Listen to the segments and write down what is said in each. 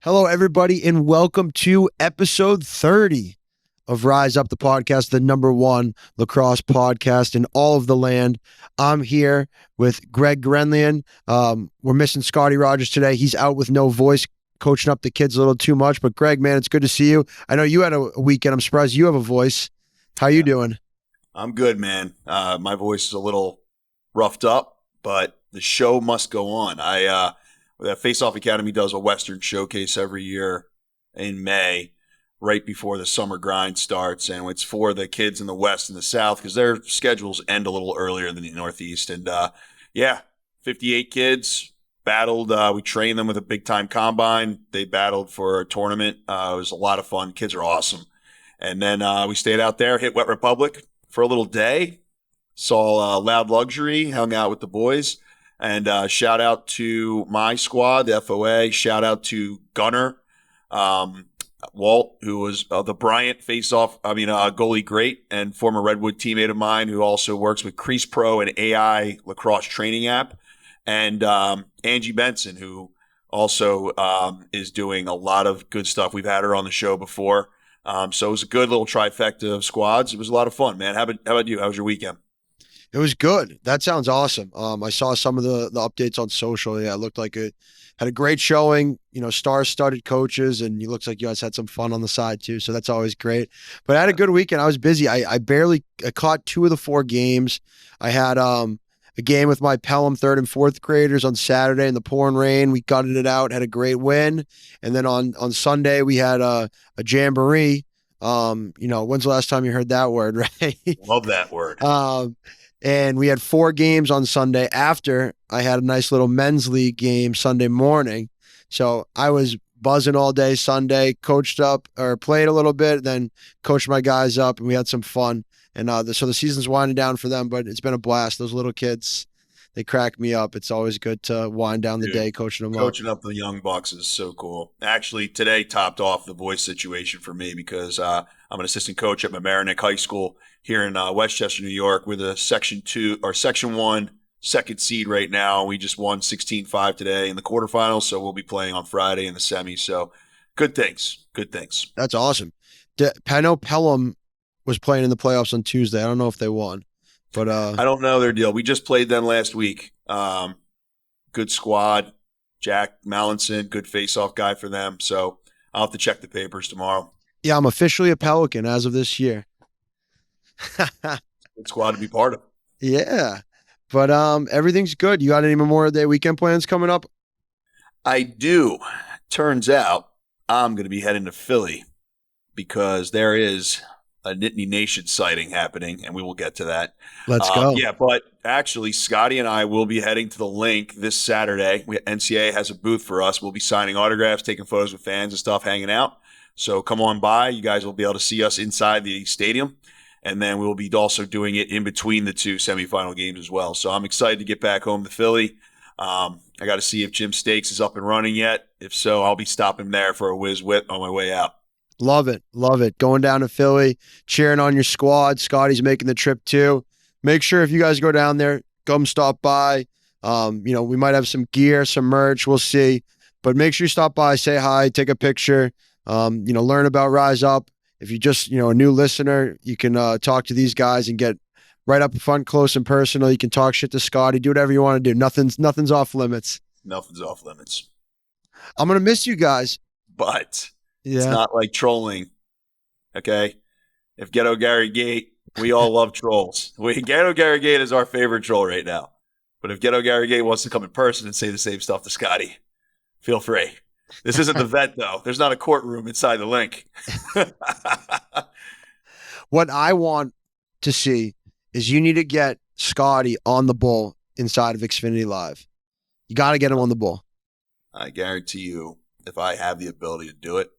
Hello, everybody, and welcome to episode 30 of Rise Up the Podcast, the number one lacrosse podcast in all of the land. I'm here with Greg Grenlian. We're missing Scotty Rogers today. He's out with no voice, coaching up the kids a little too much. But Greg, man, it's good to see you. I know you had a weekend. I'm surprised you have a voice. How you doing? I'm good, man. My voice is a little roughed up, but the show must go on. That Face Off Academy does a Western showcase every year in May, right before the summer grind starts, and it's for the kids in the West and the South because their schedules end a little earlier than the Northeast. And 58 kids battled. We trained them with a big time combine. They battled for a tournament. It was a lot of fun. Kids are awesome. And then we stayed out there, hit Wet Republic for a little day, saw Loud Luxury, hung out with the boys. And shout out to my squad, the FOA. Shout out to Gunner, Walt, who was the Bryant goalie great and former Redwood teammate of mine who also works with TorchPro, an AI lacrosse training app. And Angie Benson, who also is doing a lot of good stuff. We've had her on the show before. So it was a good little trifecta of squads. It was a lot of fun, man. How about you? How was your weekend? It was good. That sounds awesome. I saw some of the updates on social. Yeah, it looked like it had a great showing, star-studded coaches, and it looks like you guys had some fun on the side too. So that's always great. But I had a good weekend. I was busy. I caught 2 of the 4 games. I had a game with my Pelham 3rd and 4th graders on Saturday in the pouring rain. We gutted it out, had a great win. And then on Sunday, we had a jamboree. When's the last time you heard that word, right? Love that word. And we had 4 games on Sunday after I had a nice little men's league game Sunday morning. So I was buzzing all day Sunday, coached up or played a little bit, then coached my guys up, and we had some fun. And so the season's winding down for them, but it's been a blast. Those little kids, they crack me up. It's always good to wind down the day coaching them up. Coaching up the young bucks is so cool. Actually, today topped off the voice situation for me because I'm an assistant coach at Mamaroneck High School here in Westchester, New York. We're the Section 1 second seed right now. We just won 16-5 today in the quarterfinals, so we'll be playing on Friday in the semis. So good things. That's awesome. I know Pelham was playing in the playoffs on Tuesday. I don't know if they won, but I don't know their deal. We just played them last week. Good squad. Jack Mallinson, good face-off guy for them. So I'll have to check the papers tomorrow. Yeah, I'm officially a Pelican as of this year. Good squad to be part of. Yeah. But everything's good. You got any Memorial Day weekend plans coming up? I do. Turns out I'm going to be heading to Philly because there is a Nittany Nation sighting happening, and we will get to that. Let's go. Yeah, but actually, Scotty and I will be heading to the link this Saturday. NCAA has a booth for us. We'll be signing autographs, taking photos with fans and stuff, hanging out. So come on by. You guys will be able to see us inside the stadium. And then we'll be also doing it in between the 2 semifinal games as well. So I'm excited to get back home to Philly. I got to see if Jim Stakes is up and running yet. If so, I'll be stopping there for a whiz wit on my way out. Love it. Going down to Philly, cheering on your squad. Scotty's making the trip too. Make sure if you guys go down there, come stop by. We might have some gear, some merch. We'll see. But make sure you stop by, say hi, take a picture, learn about Rise Up. If you're just, a new listener, you can talk to these guys and get right up front, close and personal. You can talk shit to Scotty, do whatever you want to do. Nothing's off limits. Nothing's off limits. I'm going to miss you guys. But it's not like trolling, okay? If Ghetto Gary Gate, we all love trolls. Ghetto Gary Gate is our favorite troll right now. But if Ghetto Gary Gate wants to come in person and say the same stuff to Scotty, feel free. This isn't the vet, though. There's not a courtroom inside the link. What I want to see is you need to get Scotty on the bull inside of Xfinity Live. You got to get him on the bull. I guarantee you, if I have the ability to do it,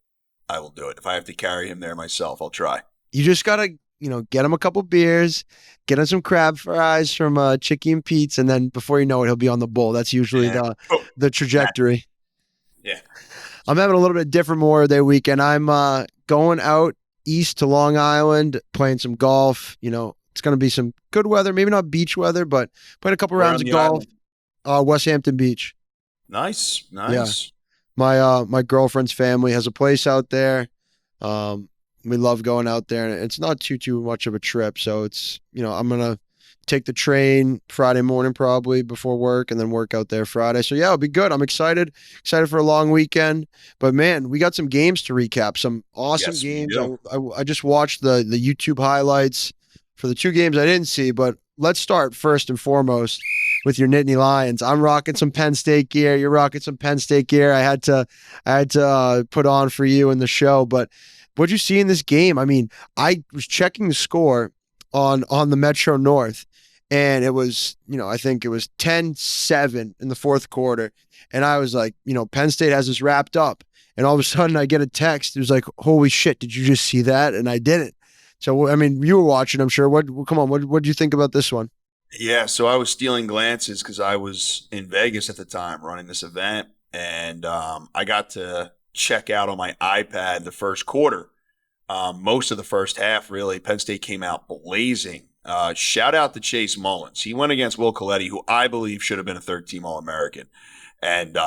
I will do it. If I have to carry him there myself, I'll try. You just got to, get him a couple beers, get him some crab fries from Chicky and Pete's, and then before you know it, he'll be on the bull. That's usually the trajectory. Yeah. I'm having a little bit different Memorial Day weekend. I'm going out east to Long Island, playing some golf. It's going to be some good weather, maybe not beach weather, but playing a couple rounds of golf. West Hampton Beach. Nice. Yeah. My girlfriend's family has a place out there. Um, we love going out there, and it's not too much of a trip. So it's, I'm gonna take the train Friday morning probably before work, and then work out there Friday. So yeah, it'll be good. I'm excited for a long weekend. But man, we got some games to recap. Some awesome Yes, we games. do. I just watched the YouTube highlights for the two games I didn't see. But let's start first and foremost with your Nittany Lions. I'm rocking some Penn State gear. You're rocking some Penn State gear. I had to put on for you in the show. But what'd you see in this game? I mean, I was checking the score on the Metro North, and it was, I think it was 10-7 in the fourth quarter. And I was like, Penn State has this wrapped up. And all of a sudden I get a text. It was like, holy shit, did you just see that? And I didn't. So, I mean, you were watching, I'm sure. Come on, what did you think about this one? Yeah, so I was stealing glances because I was in Vegas at the time running this event, and I got to check out on my iPad the first quarter. Most of the first half, really, Penn State came out blazing. Shout out to Chase Mullins. He went against Will Coletti, who I believe should have been a third-team All-American, and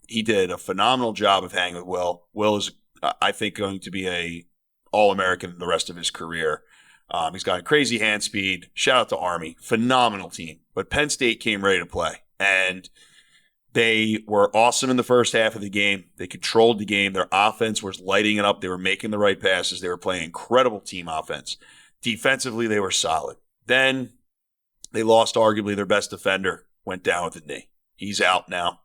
he did a phenomenal job of hanging with Will. Will is, I think, going to be a All-American the rest of his career. He's got a crazy hand speed. Shout out to Army. Phenomenal team. But Penn State came ready to play. And they were awesome in the first half of the game. They controlled the game. Their offense was lighting it up. They were making the right passes. They were playing incredible team offense. Defensively, they were solid. Then they lost arguably their best defender, went down with a knee. He's out now.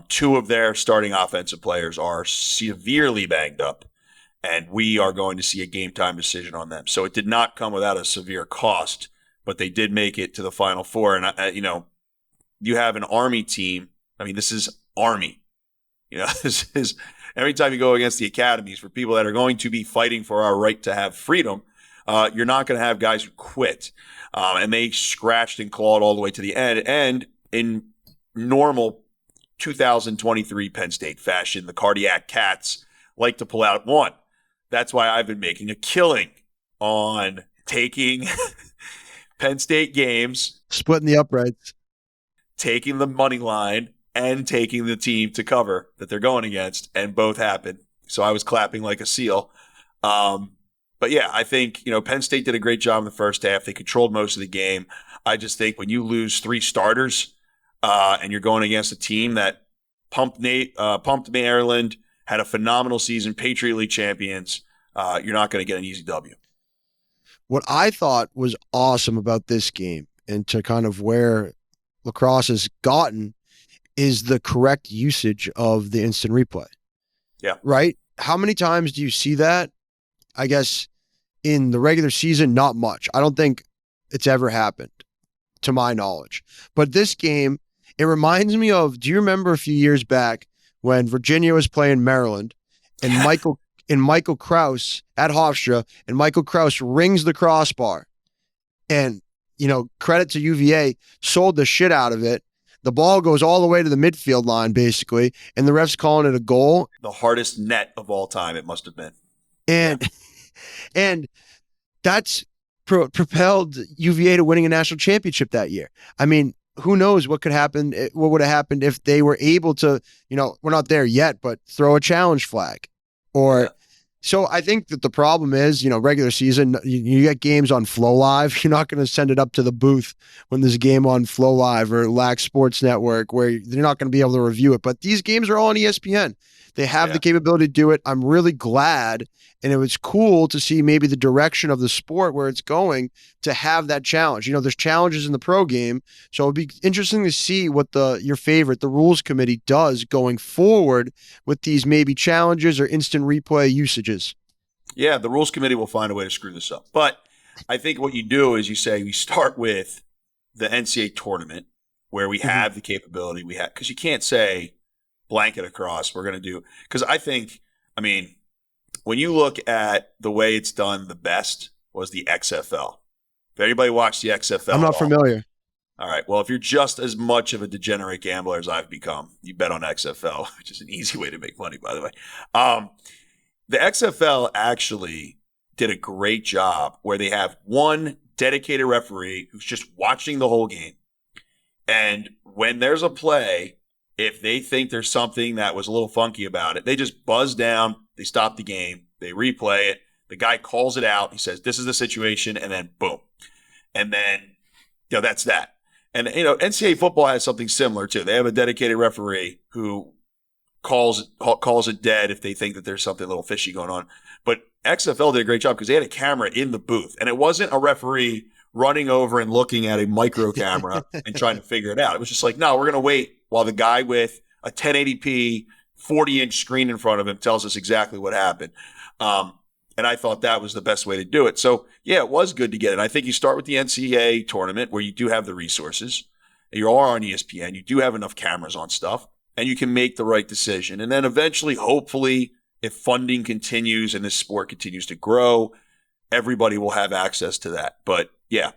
Two of their starting offensive players are severely banged up, and we are going to see a game time decision on them. So it did not come without a severe cost, but they did make it to the Final Four. And, you have an Army team. I mean, this is Army. This is every time you go against the academies for people that are going to be fighting for our right to have freedom, you're not going to have guys who quit. And they scratched and clawed all the way to the end. And in normal 2023 Penn State fashion, the Cardiac Cats like to pull out one. That's why I've been making a killing on taking Penn State games, Splitting the uprights. taking the money line, and taking the team to cover that they're going against, and both happened. So I was clapping like a seal. But yeah, I think, Penn State did a great job in the first half. They controlled most of the game. I just think when you lose three starters and you're going against a team that pumped Maryland, had a phenomenal season, Patriot League champions, you're not going to get an easy W. What I thought was awesome about this game, and to kind of where lacrosse has gotten, is the correct usage of the instant replay. Yeah. Right? How many times do you see that? I guess in the regular season, not much. I don't think it's ever happened, to my knowledge. But this game, it reminds me of, do you remember a few years back when Virginia was playing Maryland and Michael Krause at Hofstra, and Michael Krause rings the crossbar, and, credit to UVA, sold the shit out of it. The ball goes all the way to the midfield line, basically, and the ref's calling it a goal. The hardest net of all time, it must have been. And that's propelled UVA to winning a national championship that year. I mean, who knows what could happen, what would have happened if they were able to, we're not there yet, but throw a challenge flag. So I think that the problem is, regular season, you get games on Flow Live. You're not going to send it up to the booth when there's a game on Flow Live or Lax Sports Network where they're not going to be able to review it. But these games are all on ESPN. They have the capability to do it. I'm really glad. And it was cool to see maybe the direction of the sport where it's going to have that challenge. There's challenges in the pro game. So it'd be interesting to see what the rules committee does going forward with these maybe challenges or instant replay usages. Yeah, the rules committee will find a way to screw this up. But I think what you do is you say we start with the NCAA tournament where we have the capability we have. Because you can't say blanket across, we're going to do. Because when you look at the way it's done the best was the XFL. If anybody watched the XFL, I'm not familiar. All right. Well, if you're just as much of a degenerate gambler as I've become, you bet on XFL, which is an easy way to make money, by the way. The XFL actually did a great job where they have one dedicated referee who's just watching the whole game. And when there's a play If they think there's something that was a little funky about it, they just buzz down, they stop the game, they replay it. The guy calls it out. He says, this is the situation, and then boom. And then, that's that. And, NCAA football has something similar, too. They have a dedicated referee who calls it dead if they think that there's something a little fishy going on. But XFL did a great job because they had a camera in the booth, and it wasn't a referee running over and looking at a micro camera and trying to figure it out. It was just like, no, we're going to wait while the guy with a 1080p 40-inch screen in front of him tells us exactly what happened. And I thought that was the best way to do it. So, yeah, it was good to get it. I think you start with the NCAA tournament where you do have the resources. You are on ESPN. You do have enough cameras on stuff, and you can make the right decision. And then eventually, hopefully, if funding continues and this sport continues to grow, everybody will have access to that. But, yeah.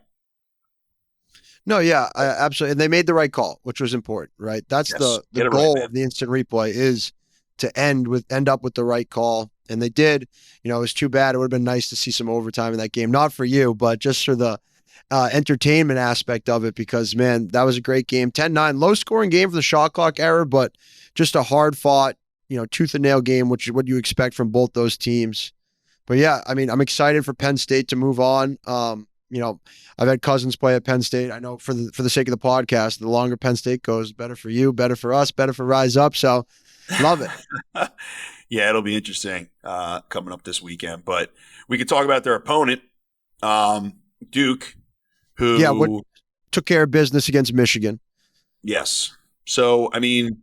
No, yeah, absolutely. And they made the right call, which was important, right? That's Yes. the goal of the instant replay is to end up with the right call. And they did. It was too bad. It would have been nice to see some overtime in that game. Not for you, but just for the entertainment aspect of it, because, man, that was a great game. 10-9, low scoring game for the shot clock era, but just a hard fought, tooth and nail game, which is what you expect from both those teams. But yeah, I mean, I'm excited for Penn State to move on. I've had cousins play at Penn State. I know for the sake of the podcast, the longer Penn State goes, better for you, better for us, better for Rise Up. So love it. Yeah, it'll be interesting coming up this weekend. But we could talk about their opponent, Duke, who took care of business against Michigan. Yes. So, I mean,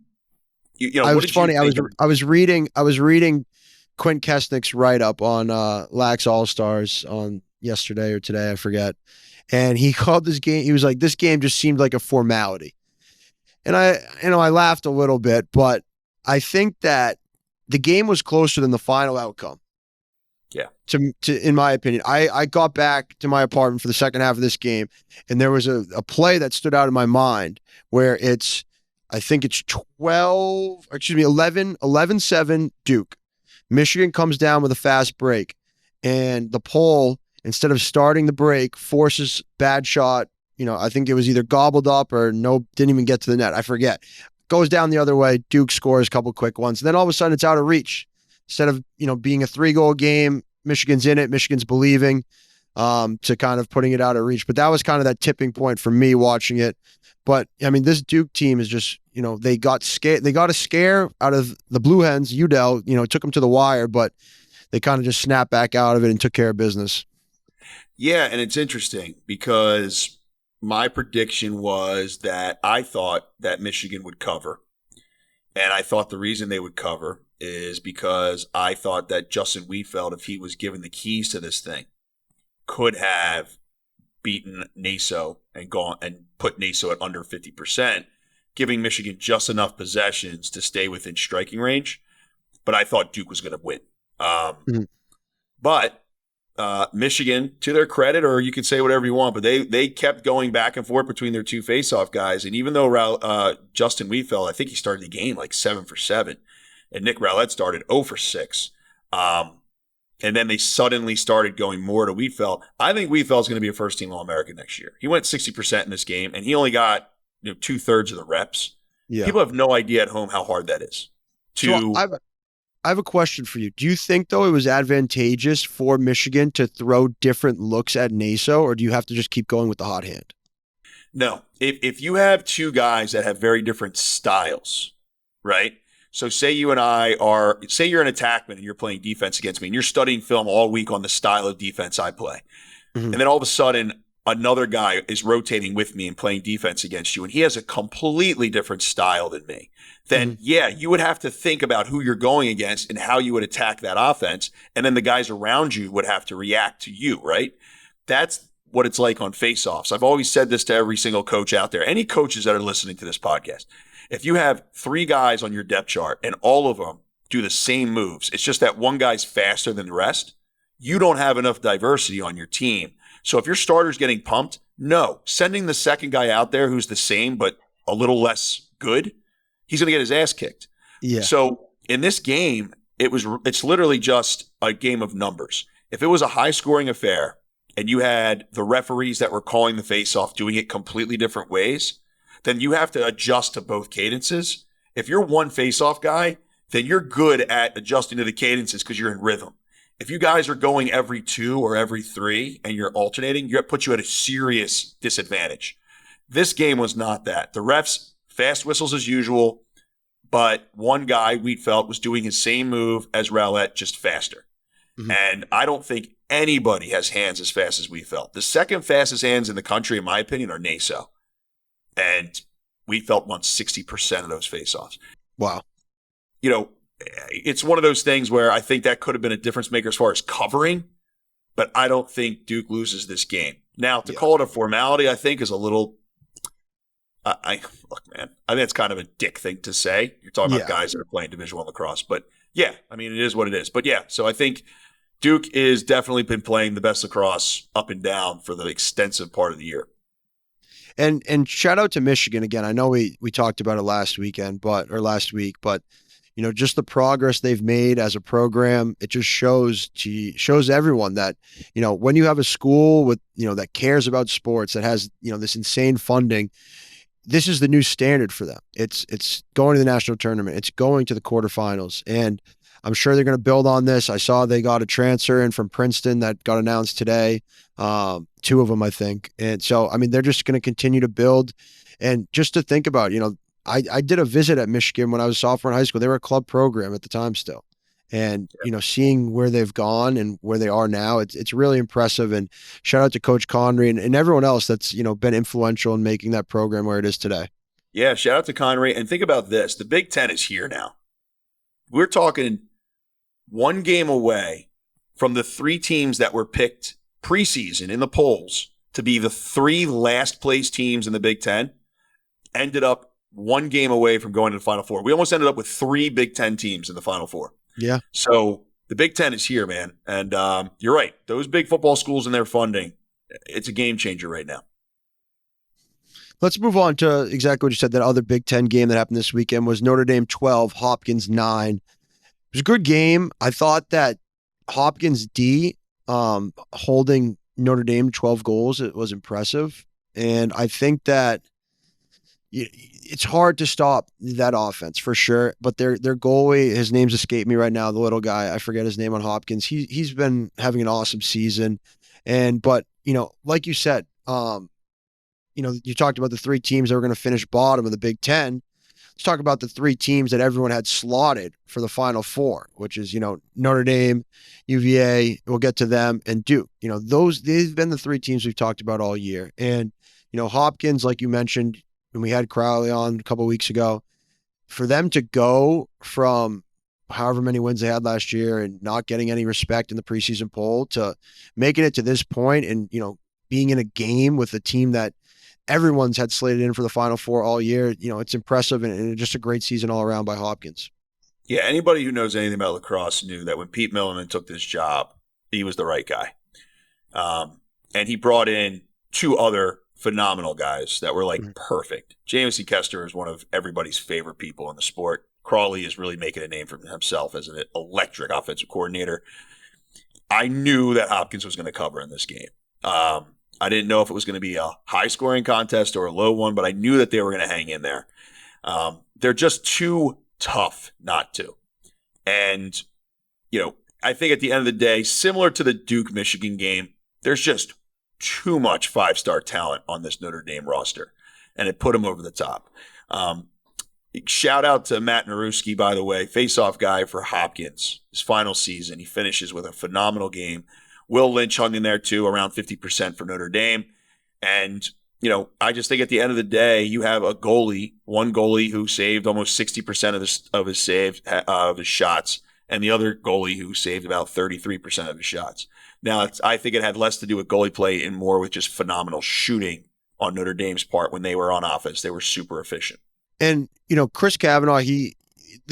I was reading Quint Kesnick's write-up on Lax All-Stars on yesterday or today, I forget. And he called this game, he was like, this game just seemed like a formality. And I laughed a little bit, but I think that the game was closer than the final outcome. Yeah. In my opinion, I got back to my apartment for the second half of this game, and there was a play that stood out in my mind where I think it's 11-7 Duke. Michigan comes down with a fast break, and the pole, instead of starting the break, forces bad shot. I think it was either gobbled up or didn't even get to the net. I forget. Goes down the other way. Duke scores a couple quick ones. And then all of a sudden it's out of reach. Instead of, being a 3-goal game, Michigan's in it. Michigan's believing to kind of putting it out of reach. But that was kind of that tipping point for me watching it. But, I mean, this Duke team is just, they got scared. They got a scare out of the Blue Hens. Udell, took them to the wire, but they kind of just snapped back out of it and took care of business. Yeah, and it's interesting because my prediction was that I thought that Michigan would cover. And I thought the reason they would cover is because I thought that Justin Wheatfeld, if he was given the keys to this thing, could have beaten Naso and put Naso at under 50%, giving Michigan just enough possessions to stay within striking range. But I thought Duke was going to win. But Michigan, to their credit, or you can say whatever you want, but they kept going back and forth between their two face-off guys. And even though Justin Wheatfeld, I think he started the game like 7 for 7, and Nick Rowlett started 0 for 6. And then they suddenly started going more to Wheatfeld. I think Wheatfeld's going to be a first-team All-American next year. He went 60% in this game, and he only got 2/3 of the reps. Yeah. People have no idea at home how hard that is. I have a question for you. Do you think, though, it was advantageous for Michigan to throw different looks at Naso, or do you have to just keep going with the hot hand? No. If you have two guys that have very different styles, right? So say you're an attackman and you're playing defense against me, and you're studying film all week on the style of defense I play. Mm-hmm. And then all of a sudden, another guy is rotating with me and playing defense against you, and he has a completely different style than me. Then, yeah, you would have to think about who you're going against and how you would attack that offense. And then the guys around you would have to react to you, right? That's what it's like on face-offs. I've always said this to every single coach out there, any coaches that are listening to this podcast. If you have 3 guys on your depth chart and all of them do the same moves, it's just that one guy's faster than the rest, you don't have enough diversity on your team. So if your starter's getting pumped, no. Sending the second guy out there who's the same but a little less good, he's going to get his ass kicked. Yeah. So in this game, it's literally just a game of numbers. If it was a high-scoring affair and you had the referees that were calling the face-off doing it completely different ways, then you have to adjust to both cadences. If you're one face-off guy, then you're good at adjusting to the cadences because you're in rhythm. If you guys are going every 2 or every 3 and you're alternating, it puts you at a serious disadvantage. This game was not that. The refs, fast whistles as usual, but one guy, Wheatfeld, was doing his same move as Rowlett, just faster. Mm-hmm. And I don't think anybody has hands as fast as Wheatfeld. The second fastest hands in the country, in my opinion, are Naso. And Wheatfeld won 60% of those faceoffs. Wow. You know, it's one of those things where I think that could have been a difference maker as far as covering, but I don't think Duke loses this game. Now, to call it a formality, I think is a little look, man, I think it's kind of a dick thing to say. You're talking about guys that are playing Division I lacrosse, but yeah, I mean, it is what it is. But yeah, so I think Duke is definitely been playing the best lacrosse up and down for the extensive part of the year. And shout out to Michigan again. I know we talked about it last week, but you know, just the progress they've made as a program, it just shows everyone that, you know, when you have a school with, you know, that cares about sports, that has, you know, this insane funding, this is the new standard for them. It's going to the national tournament. It's going to the quarterfinals. And I'm sure they're going to build on this. I saw they got a transfer in from Princeton that got announced today. 2 of them, I think. And so, I mean, they're just going to continue to build. And just to think about, you know, I did a visit at Michigan when I was a sophomore in high school. They were a club program at the time still. And, you know, seeing where they've gone and where they are now, it's really impressive. And shout out to Coach Connery and everyone else that's, you know, been influential in making that program where it is today. Yeah, shout out to Connery. And think about this. The Big Ten is here now. We're talking 1 game away from the 3 teams that were picked preseason in the polls to be the 3 last place teams in the Big Ten, ended up 1 game away from going to the Final Four. We almost ended up with 3 Big Ten teams in the Final Four. Yeah. So the Big Ten is here, man. And you're right. Those big football schools and their funding, it's a game changer right now. Let's move on to exactly what you said. That other Big Ten game that happened this weekend was Notre Dame 12, Hopkins 9. It was a good game. I thought that Hopkins D holding Notre Dame 12 goals, it was impressive. And I think that it's hard to stop that offense for sure. But their goalie, his name's escaped me right now, the little guy, I forget his name on Hopkins. He's been having an awesome season. But, you know, like you said, you know, you talked about the 3 teams that were going to finish bottom of the Big Ten. Let's talk about the 3 teams that everyone had slotted for the Final Four, which is, you know, Notre Dame, UVA, we'll get to them, and Duke. You know, they've been the 3 teams we've talked about all year. And, you know, Hopkins, like you mentioned, when we had Crowley on a couple of weeks ago, for them to go from however many wins they had last year and not getting any respect in the preseason poll to making it to this point and, you know, being in a game with a team that everyone's had slated in for the Final Four all year, you know, it's impressive and just a great season all around by Hopkins. Yeah, anybody who knows anything about lacrosse knew that when Pete Milliman took this job, he was the right guy. And he brought in 2 other phenomenal guys that were like perfect. Jamison Kester is one of everybody's favorite people in the sport. Crawley is really making a name for himself as an electric offensive coordinator. I knew that Hopkins was going to cover in this game. I didn't know if it was going to be a high-scoring contest or a low one, but I knew that they were going to hang in there. They're just too tough not to. And, you know, I think at the end of the day, similar to the Duke-Michigan game, there's just too much 5-star talent on this Notre Dame roster, and it put them over the top. Shout out to Matt Naruski, by the way, face-off guy for Hopkins. His final season, he finishes with a phenomenal game. Will Lynch hung in there too, around 50% for Notre Dame. And, you know, I just think at the end of the day, you have one goalie who saved almost 60% of his shots, and the other goalie who saved about 33% of his shots. Now, I think it had less to do with goalie play and more with just phenomenal shooting on Notre Dame's part when they were on offense. They were super efficient. And, you know, Chris Kavanaugh, the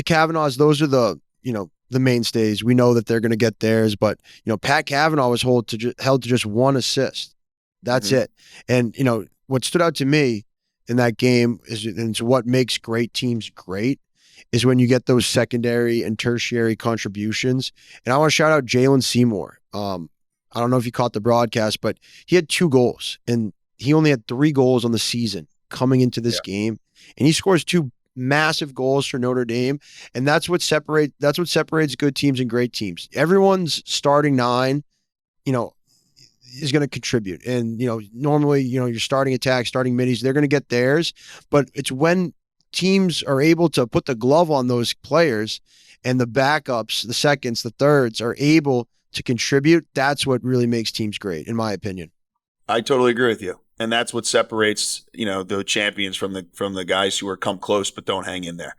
Kavanaughs, those are the, you know, the mainstays. We know that they're going to get theirs, but, you know, Pat Kavanaugh was held to just 1 assist. That's it. And, you know, what stood out to me in that game is what makes great teams great is when you get those secondary and tertiary contributions. And I want to shout out Jalen Seymour. I don't know if you caught the broadcast, but he had 2 goals and he only had 3 goals on the season coming into this game. And he scores 2 massive goals for Notre Dame, and that's what separates good teams and great teams. Everyone's starting nine, you know, is going to contribute. And, normally, your starting attack, starting middies, they're going to get theirs. But it's when teams are able to put the glove on those players and the backups, the seconds, the thirds are able to contribute. That's what really makes teams great, in my opinion. I totally agree with you. And that's what separates, the champions from the guys who are come close but don't hang in there,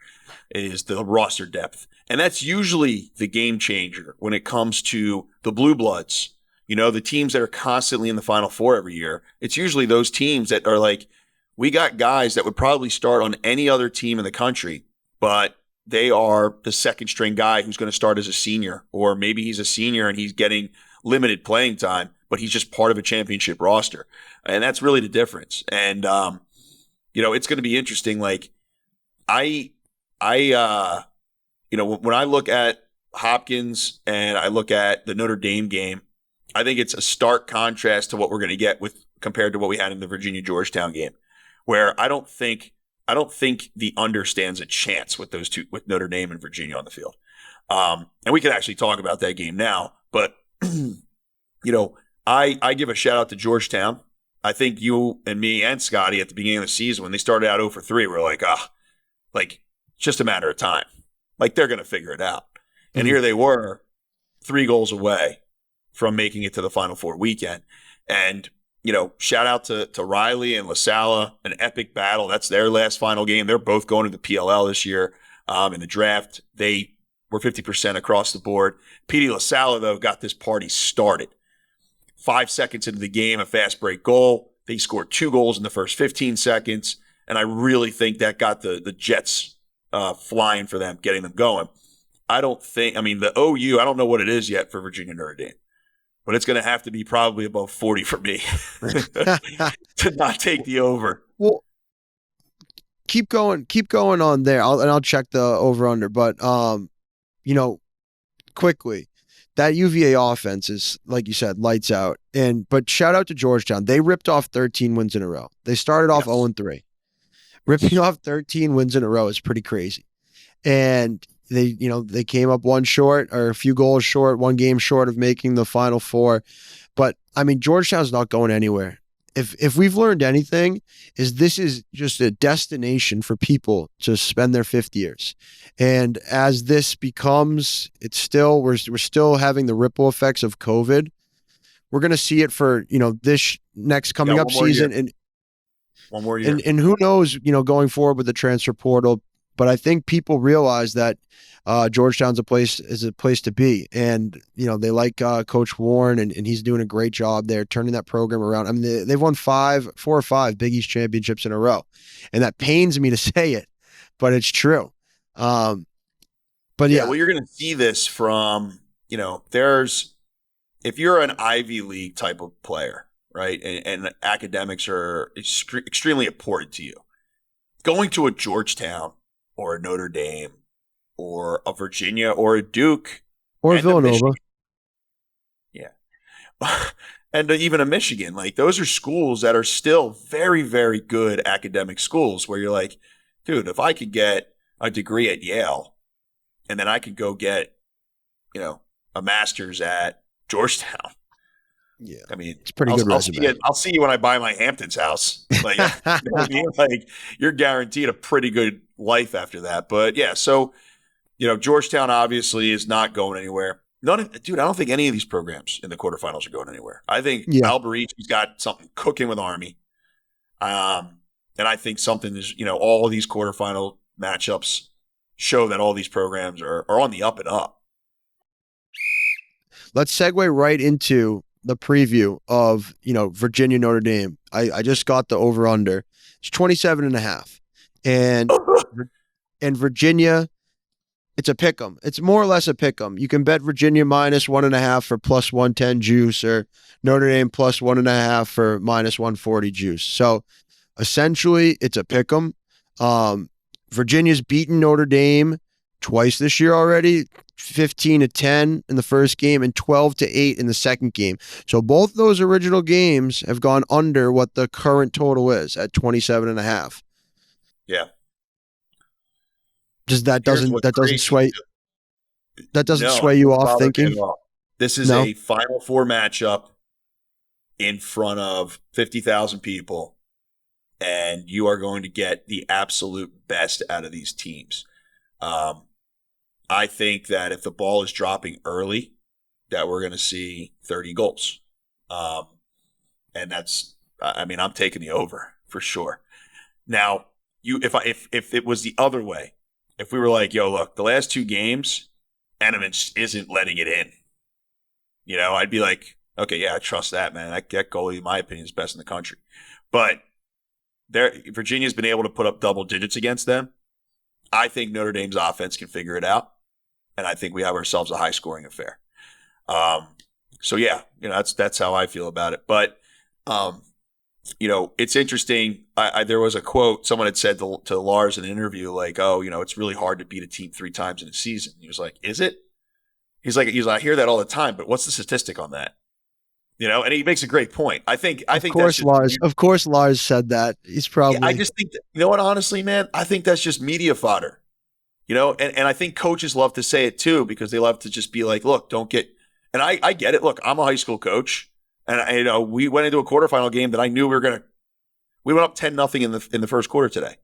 is the roster depth. And that's usually the game changer when it comes to the blue bloods. The teams that are constantly in the Final Four every year. It's usually those teams that are like, we got guys that would probably start on any other team in the country, but they are the second string guy who's going to start as a senior, or maybe he's a senior and he's getting limited playing time, but he's just part of a championship roster. And that's really the difference. And, it's going to be interesting. Like when I look at Hopkins and I look at the Notre Dame game, I think it's a stark contrast to what we're going to get compared to what we had in the Virginia Georgetown game, where I don't think the under stands a chance with those two, with Notre Dame and Virginia on the field. And we can actually talk about that game now, but I give a shout out to Georgetown. I think you and me and Scotty at the beginning of the season, when they started out 0 for 3, we're like, it's just a matter of time. Like, they're going to figure it out. And here they were, 3 goals away from making it to the Final Four weekend. And, shout out to Riley and LaSalle, an epic battle. That's their last final game. They're both going to the PLL this year. In the draft, they were 50% across the board. Petey LaSalle, though, got this party started. 5 seconds into the game, a fast break goal. They scored 2 goals in the first 15 seconds. And I really think that got the Jets flying for them, getting them going. The OU, I don't know what it is yet for Virginia Notre Dame, but it's going to have to be probably above 40 for me to not take the over. Well, keep going on there. I'll check the over under, but quickly, that UVA offense is, like you said, lights out. But shout out to Georgetown. They ripped off 13 wins in a row. They started off 0-3. Ripping off 13 wins in a row is pretty crazy. And they came up one short, or a few goals short, one game short of making the Final Four. But Georgetown's not going anywhere. If we've learned anything, is this is just a destination for people to spend their 5th years. And as this becomes, we're still having the ripple effects of COVID. We're going to see it for, this next coming up season. And one more year. And who knows, going forward with the transfer portal. But I think people realize that Georgetown's a place to be. And, they like Coach Warren, and he's doing a great job there, turning that program around. They've won 4 or 5 Big East championships in a row. And that pains me to say it, but it's true. But yeah. Well, you're going to see this from, if you're an Ivy League type of player, right, and academics are extremely important to you, going to a Georgetown or a Notre Dame or a Virginia or a Duke or Villanova, and even a Michigan, like, those are schools that are still very, very good academic schools, where you're like, dude, if I could get a degree at Yale and then I could go get, a master's at Georgetown. Yeah, it's pretty good resume. I'll see you when I buy my Hamptons house. Like, like, you're guaranteed a pretty good life after that. But yeah, so Georgetown obviously is not going anywhere. Dude, I don't think any of these programs in the quarterfinals are going anywhere. I think Alberici's got something cooking with Army, and I think something is, all of these quarterfinal matchups show that all these programs are on the up and up. Let's segue right into the preview of, Virginia Notre Dame. I just got the over under. It's 27.5. And Virginia, it's a pick 'em. It's more or less a pick 'em. You can bet Virginia minus 1.5 for plus 110 juice, or Notre Dame plus 1.5 for minus 140 juice. So essentially, it's a pick 'em. Virginia's beaten Notre Dame twice this year already, 15-10 in the first game and 12-8 in the second game. So both those original games have gone under what the current total is at 27.5. Yeah. Does that Here's doesn't what's that doesn't crazy. sway that doesn't No, sway it you doesn't off bother me thinking? at all. This is No? a Final Four matchup in front of 50,000 people, and you are going to get the absolute best out of these teams. Um, I think that if the ball is dropping early, that we're going to see 30 goals. Um, and that's, I mean, I'm taking the over for sure. Now, if it was the other way, if we were like, yo, look, the last two games, Enemans isn't letting it in. I'd be like, okay, yeah, I trust that, man. That goalie, in my opinion, is best in the country. But Virginia's been able to put up double digits against them. I think Notre Dame's offense can figure it out, and I think we have ourselves a high scoring affair. So yeah, that's how I feel about it. But it's interesting. There was a quote someone had said to Lars in an interview, like, "Oh, it's really hard to beat a team 3 times in a season." He was like, "Is it?" He's like, I hear that all the time, but what's the statistic on that? And he makes a great point. I think that's just Of course Lars said that. He's yeah. I probably just think that, what, honestly, man, I think that's just media fodder. And I think coaches love to say it too because they love to just be like, look, don't get. And I get it. Look, I'm a high school coach, and we went into a quarterfinal game that I knew we were gonna. We went up 10-0 in the first quarter today,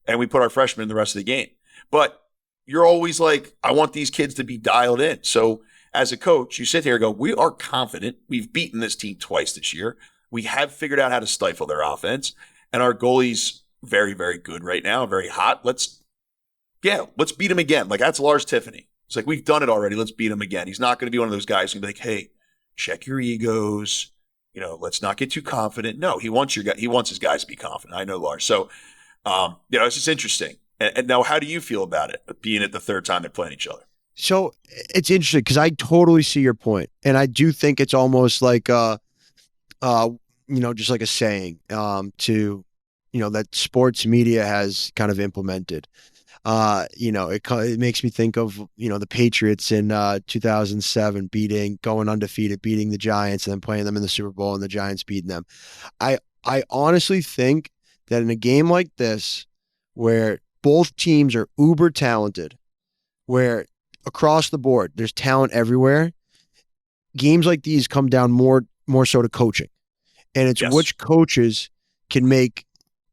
and we put our freshmen in the rest of the game. But you're always like, I want these kids to be dialed in. So as a coach, you sit here and go, we are confident. We've beaten this team twice this year. We have figured out how to stifle their offense, and our goalie's very, very good right now, very hot. Let's beat him again. Like, that's Lars Tiffany. It's like, we've done it already. Let's beat him again. He's not going to be one of those guys who's going to be like, hey, check your egos. Let's not get too confident. No, he wants his guys to be confident. I know Lars. So, it's just interesting. And now, how do you feel about it, being it the third time they're playing each other? so it's interesting because I totally see your point, and I do think it's almost like just like a saying that sports media has kind of implemented. It makes me think of the Patriots in 2007 going undefeated, beating the Giants, and then playing them in the Super Bowl, and the Giants beating them. I honestly think that in a game like this, where both teams are uber talented, where across the board there's talent everywhere, games like these come down more so to coaching, and it's Yes. which coaches can make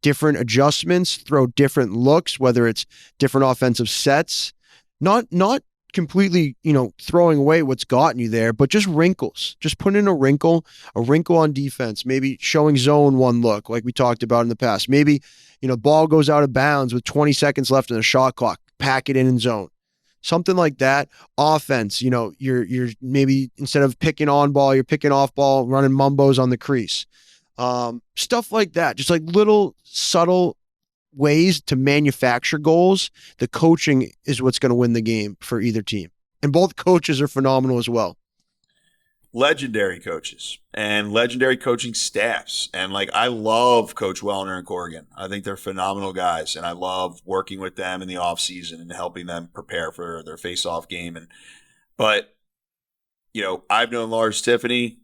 different adjustments, throw different looks, whether it's different offensive sets, not completely, throwing away what's gotten you there, but just wrinkles. Just put in a wrinkle on defense, maybe showing zone one look like we talked about in the past. Maybe, ball goes out of bounds with 20 seconds left in the shot clock, pack it in zone. Something like that. Offense, you're maybe instead of picking on ball, you're picking off ball, running mumbos on the crease. Stuff like that. Just like little subtle ways to manufacture goals. The coaching is what's going to win the game for either team. And both coaches are phenomenal as well. Legendary coaches and legendary coaching staffs. And I love Coach Wellner and Corrigan. I think they're phenomenal guys. And I love working with them in the off season and helping them prepare for their face-off game. But I've known Lars Tiffany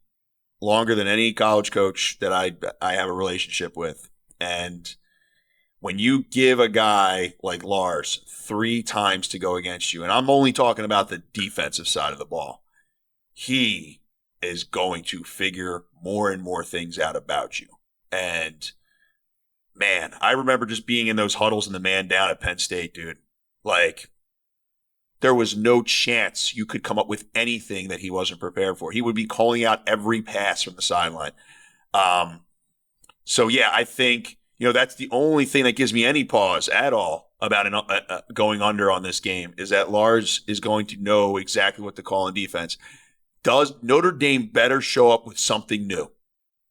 longer than any college coach that I have a relationship with. And when you give a guy like Lars 3 times to go against you, and I'm only talking about the defensive side of the ball, he is going to figure more and more things out about you. And man, I remember just being in those huddles and the man down at Penn State, dude. There was no chance you could come up with anything that he wasn't prepared for. He would be calling out every pass from the sideline. So yeah, I think, that's the only thing that gives me any pause at all about going under on this game is that Lars is going to know exactly what to call in defense. Does Notre Dame better show up with something new?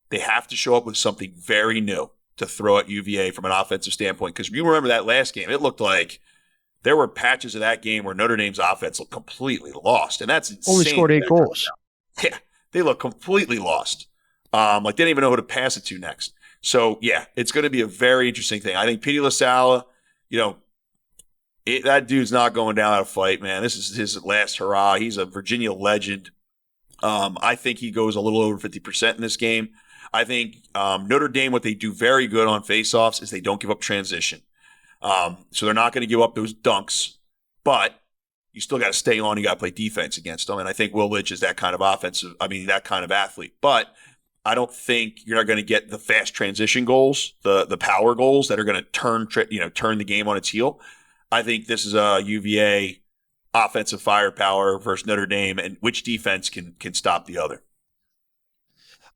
They have to show up with something very new to throw at UVA from an offensive standpoint. Because you remember that last game, it looked like there were patches of that game where Notre Dame's offense looked completely lost. And that's insane. Only scored 8 goals. Yeah, they look completely lost. They didn't even know who to pass it to next. So, yeah, it's going to be a very interesting thing. I think Petey LaSala, that dude's not going down without a fight, man. This is his last hurrah. He's a Virginia legend. I think he goes a little over 50% in this game. I think Notre Dame, what they do very good on faceoffs is they don't give up transition. So they're not going to give up those dunks. but you still got to stay on. You got to play defense against them. And I think Will Leitch is that kind of that kind of athlete. But I don't think you're not going to get the fast transition goals, the power goals that are going to turn the game on its heel. I think this is a UVA offensive firepower versus Notre Dame, and which defense can stop the other.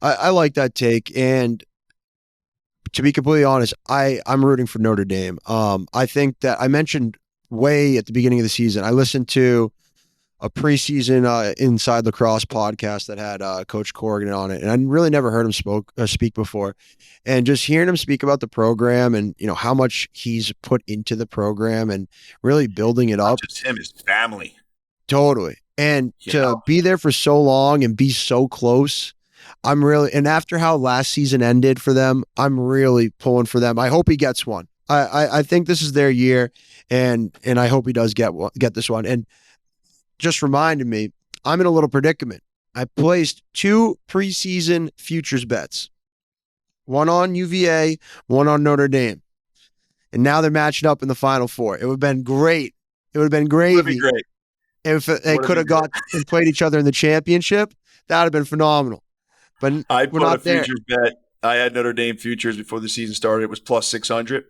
I like that take, and to be completely honest, I'm rooting for Notre Dame. I think that I mentioned way at the beginning of the season, I listened to a preseason Inside Lacrosse podcast that had Coach Corrigan on it, and I really never heard him speak before. And just hearing him speak about the program and how much he's put into the program and really building it up. Not just him, his family. Totally. And to be there for so long and be so close, and after how last season ended for them, I'm really pulling for them. I hope he gets one. I think this is their year, and I hope he does get this one. And just reminded me, I'm in a little predicament. I placed 2 preseason futures bets, one on UVA, one on Notre Dame, and now they're matching up in the Final Four. It would have been great. It would have been gravy. It would be great. If they could have got and played each other in the championship, that would have been phenomenal. But I we're not there. Futures bet. I had Notre Dame futures before the season started. It was plus 600,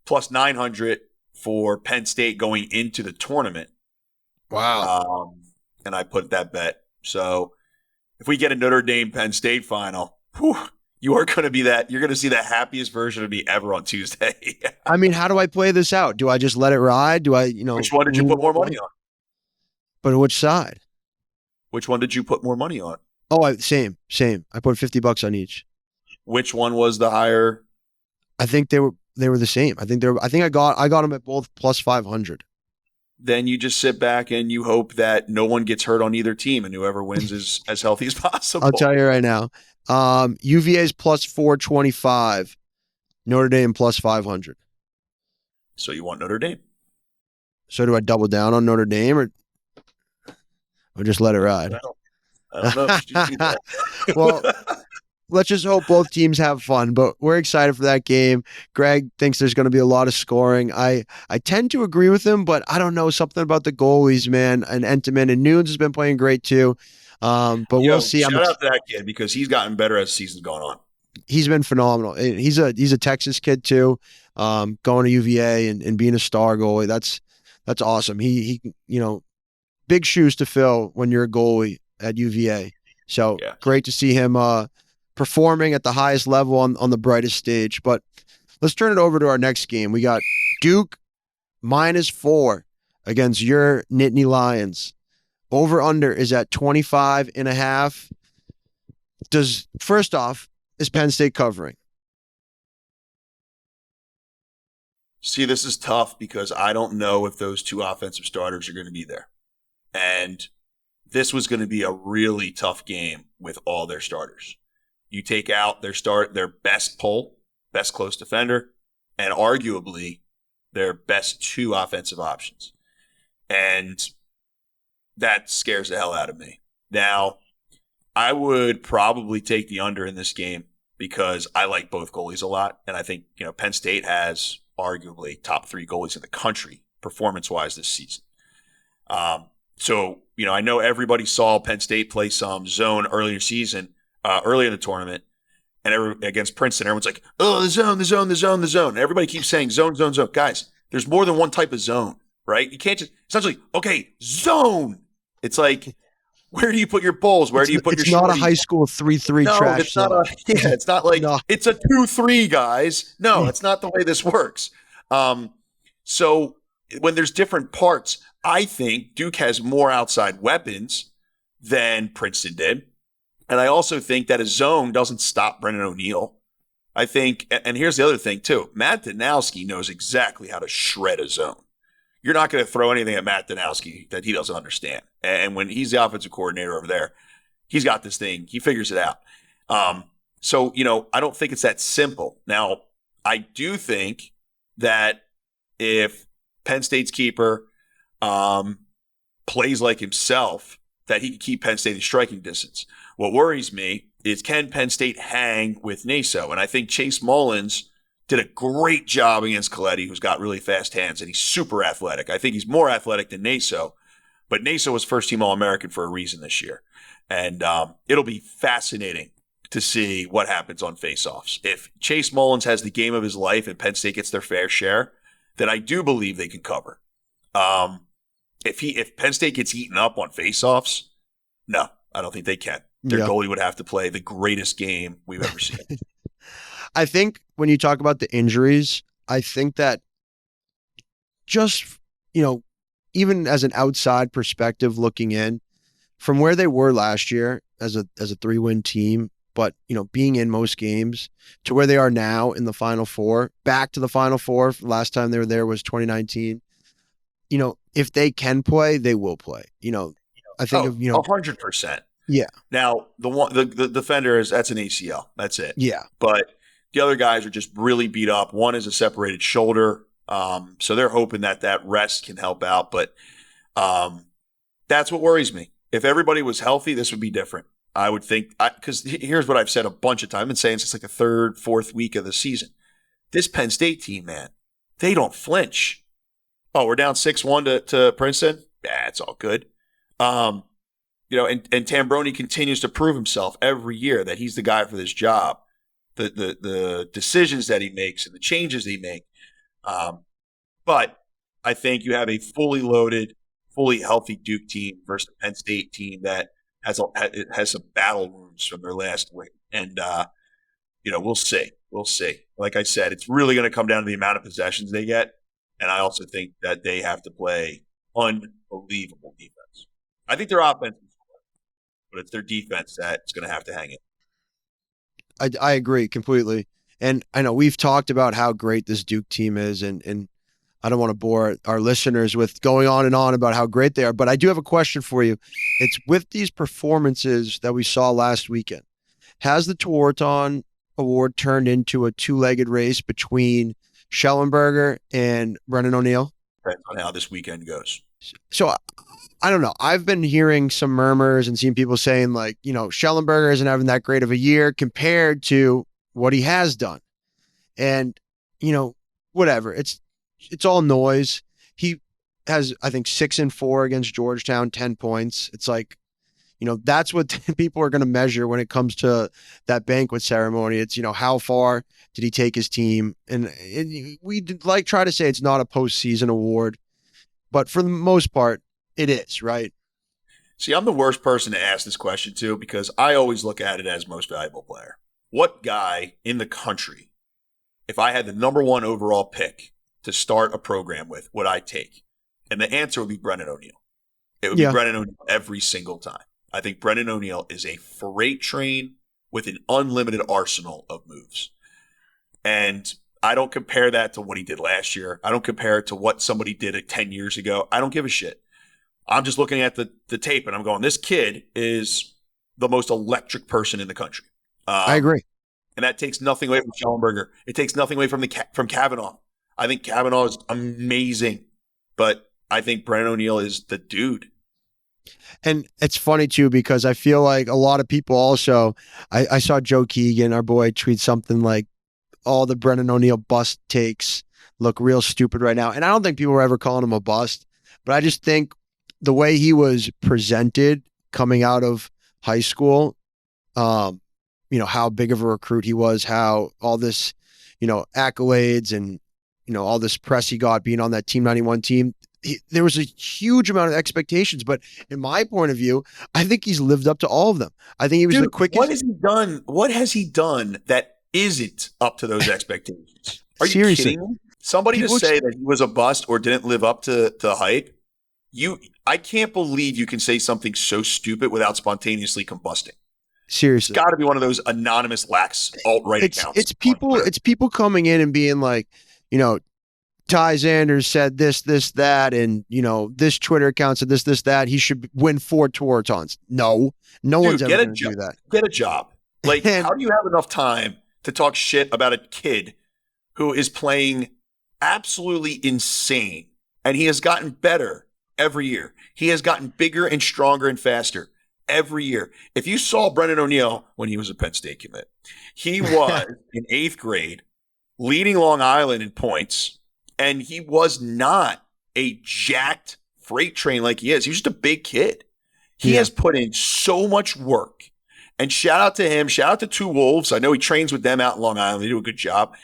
plus 900 for Penn State going into the tournament. Wow. And I put that bet. So if we get a Notre Dame Penn State final, you're going to see the happiest version of me ever on Tuesday. I mean, how do I play this out? Do I just let it ride? Do I, Which one did you put more money on? But which side? Which one did you put more money on? Oh, same. I put $50 on each. Which one was the higher? I think they were the same. I think I got them at both plus 500. Then you just sit back and you hope that no one gets hurt on either team, and whoever wins is as healthy as possible. I'll tell you right now. UVA's plus 425, Notre Dame plus 500. So you want Notre Dame? So do I double down on Notre Dame or just let it ride? I don't know. Well, let's just hope both teams have fun, but we're excited for that game. Greg thinks there's going to be a lot of scoring. I tend to agree with him, but I don't know, something about the goalies, man. And Entenmann and Nunes has been playing great too. But we'll see. Shout out to that kid because he's gotten better as the season's gone on. He's been phenomenal. He's a Texas kid too. Going to UVA and being a star goalie. That's awesome. He big shoes to fill when you're a goalie at UVA. So great to see him performing at the highest level on the brightest stage. But let's turn it over to our next game. We got Duke -4 against your Nittany Lions. Over under is at 25.5. First off, is Penn State covering? See, this is tough because I don't know if those 2 offensive starters are going to be there. And this was going to be a really tough game with all their starters. You take out their best pull, best close defender, and arguably their best 2 offensive options. And that scares the hell out of me. Now, I would probably take the under in this game because I like both goalies a lot. And I think, Penn State has arguably top 3 goalies in the country performance-wise this season. So, I know everybody saw Penn State play some zone early in the tournament, and against Princeton, everyone's like, oh, the zone. And everybody keeps saying zone. Guys, there's more than one type of zone, right? You can't it's not like, okay, zone. It's like, where do you put your bowls? Where do you put your shorties? It's not a high school 3-3 trash. It's not it's not like it's a 2-3, guys. No, it's not the way this works. So when there's different parts, I think Duke has more outside weapons than Princeton did. And I also think that a zone doesn't stop Brennan O'Neill. I think, and here's the other thing too, Matt Danowski knows exactly how to shred a zone. You're not going to throw anything at Matt Danowski that he doesn't understand. And when he's the offensive coordinator over there, he's got this thing. He figures it out. So, I don't think it's that simple. Now, I do think that if Penn State's keeper plays like himself, that he can keep Penn State in striking distance. What worries me is, can Penn State hang with Naso? And I think Chase Mullins did a great job against Coletti, who's got really fast hands, and he's super athletic. I think he's more athletic than Naso, but Naso was first-team All-American for a reason this year. And it'll be fascinating to see what happens on faceoffs. If Chase Mullins has the game of his life and Penn State gets their fair share, then I do believe they can cover. If Penn State gets eaten up on faceoffs, no, I don't think they can. Their goalie would have to play the greatest game we've ever seen. I think when you talk about the injuries, I think that just, even as an outside perspective looking in, from where they were last year as a 3-win team, but, being in most games to where they are now in the Final Four, back to the Final Four, last time they were there was 2019. If they can play, they will play. I think 100%. Yeah. Now the defender that's an ACL. That's it. Yeah. But the other guys are just really beat up. One is a separated shoulder. So they're hoping that rest can help out. But that's what worries me. If everybody was healthy, this would be different. I would think, because here's what I've said a bunch of times. I've been saying since like the third, fourth week of the season. This Penn State team, man, they don't flinch. Oh, we're down 6-1 to Princeton? Yeah, it's all good. And Tambroni continues to prove himself every year that he's the guy for this job. The decisions that he makes and the changes he makes. But I think you have a fully loaded, fully healthy Duke team versus a Penn State team that has some battle wounds from their last win. And, we'll see. We'll see. Like I said, it's really going to come down to the amount of possessions they get. And I also think that they have to play unbelievable defense. I think their offense is good, but it's their defense that's going to have to hang it. I agree completely. And I know we've talked about how great this Duke team is, and I don't want to bore our listeners with going on and on about how great they are, but I do have a question for you. It's with these performances that we saw last weekend. Has the Tewaaraton Award turned into a two-legged race between Schellenberger and Brennan O'Neill? Depends on how this weekend goes. So I don't know. I've been hearing some murmurs and seeing people saying like, Schellenberger isn't having that great of a year compared to what he has done. And, whatever. It's all noise. He has, I think, 6-4 against Georgetown, 10 points. It's like, that's what people are going to measure when it comes to that banquet ceremony. It's, how far did he take his team? And we try to say it's not a postseason award, but for the most part, it is, right? See, I'm the worst person to ask this question to because I always look at it as most valuable player. What guy in the country, if I had the number 1 overall pick to start a program with, would I take? And the answer would be Brennan O'Neill. It would be Brennan O'Neill every single time. I think Brennan O'Neill is a freight train with an unlimited arsenal of moves. And I don't compare that to what he did last year. I don't compare it to what somebody did 10 years ago. I don't give a shit. I'm just looking at the tape and I'm going, this kid is the most electric person in the country. I agree. And that takes nothing away from Schellenberger. It takes nothing away from Kavanaugh. I think Kavanaugh is amazing, but I think Brennan O'Neill is the dude. And it's funny too, because I feel like a lot of people also, I saw Joe Keegan, our boy, tweet something like all the Brennan O'Neill bust takes look real stupid right now. And I don't think people were ever calling him a bust, but I just think the way he was presented coming out of high school, how big of a recruit he was, how all this, accolades and, all this press he got being on that Team 91 team. There was a huge amount of expectations, but in my point of view, I think he's lived up to all of them. I think he was the quickest. What has he done? What has he done that isn't up to those expectations? Are you Seriously. kidding me? Somebody to say that he was a bust or didn't live up to hype. I can't believe you can say something so stupid without spontaneously combusting. Seriously. It's got to be one of those anonymous lax alt-right accounts. It's people coming in and being like, Ty Xanders said this, that, and, this Twitter account said this, that. He should win 4 Tewaaraton's. No one's ever going to do that. Get a job. Like, how do you have enough time to talk shit about a kid who is playing absolutely insane? And he has gotten better every year. He has gotten bigger and stronger and faster every year. If you saw Brennan O'Neill when he was a Penn State commit, he was in 8th grade leading Long Island in points, and he was not a jacked freight train like he is. He was just a big kid. He Yeah. has put in so much work. And shout out to him. Shout out to Two Wolves. I know he trains with them out in Long Island. They do a good job.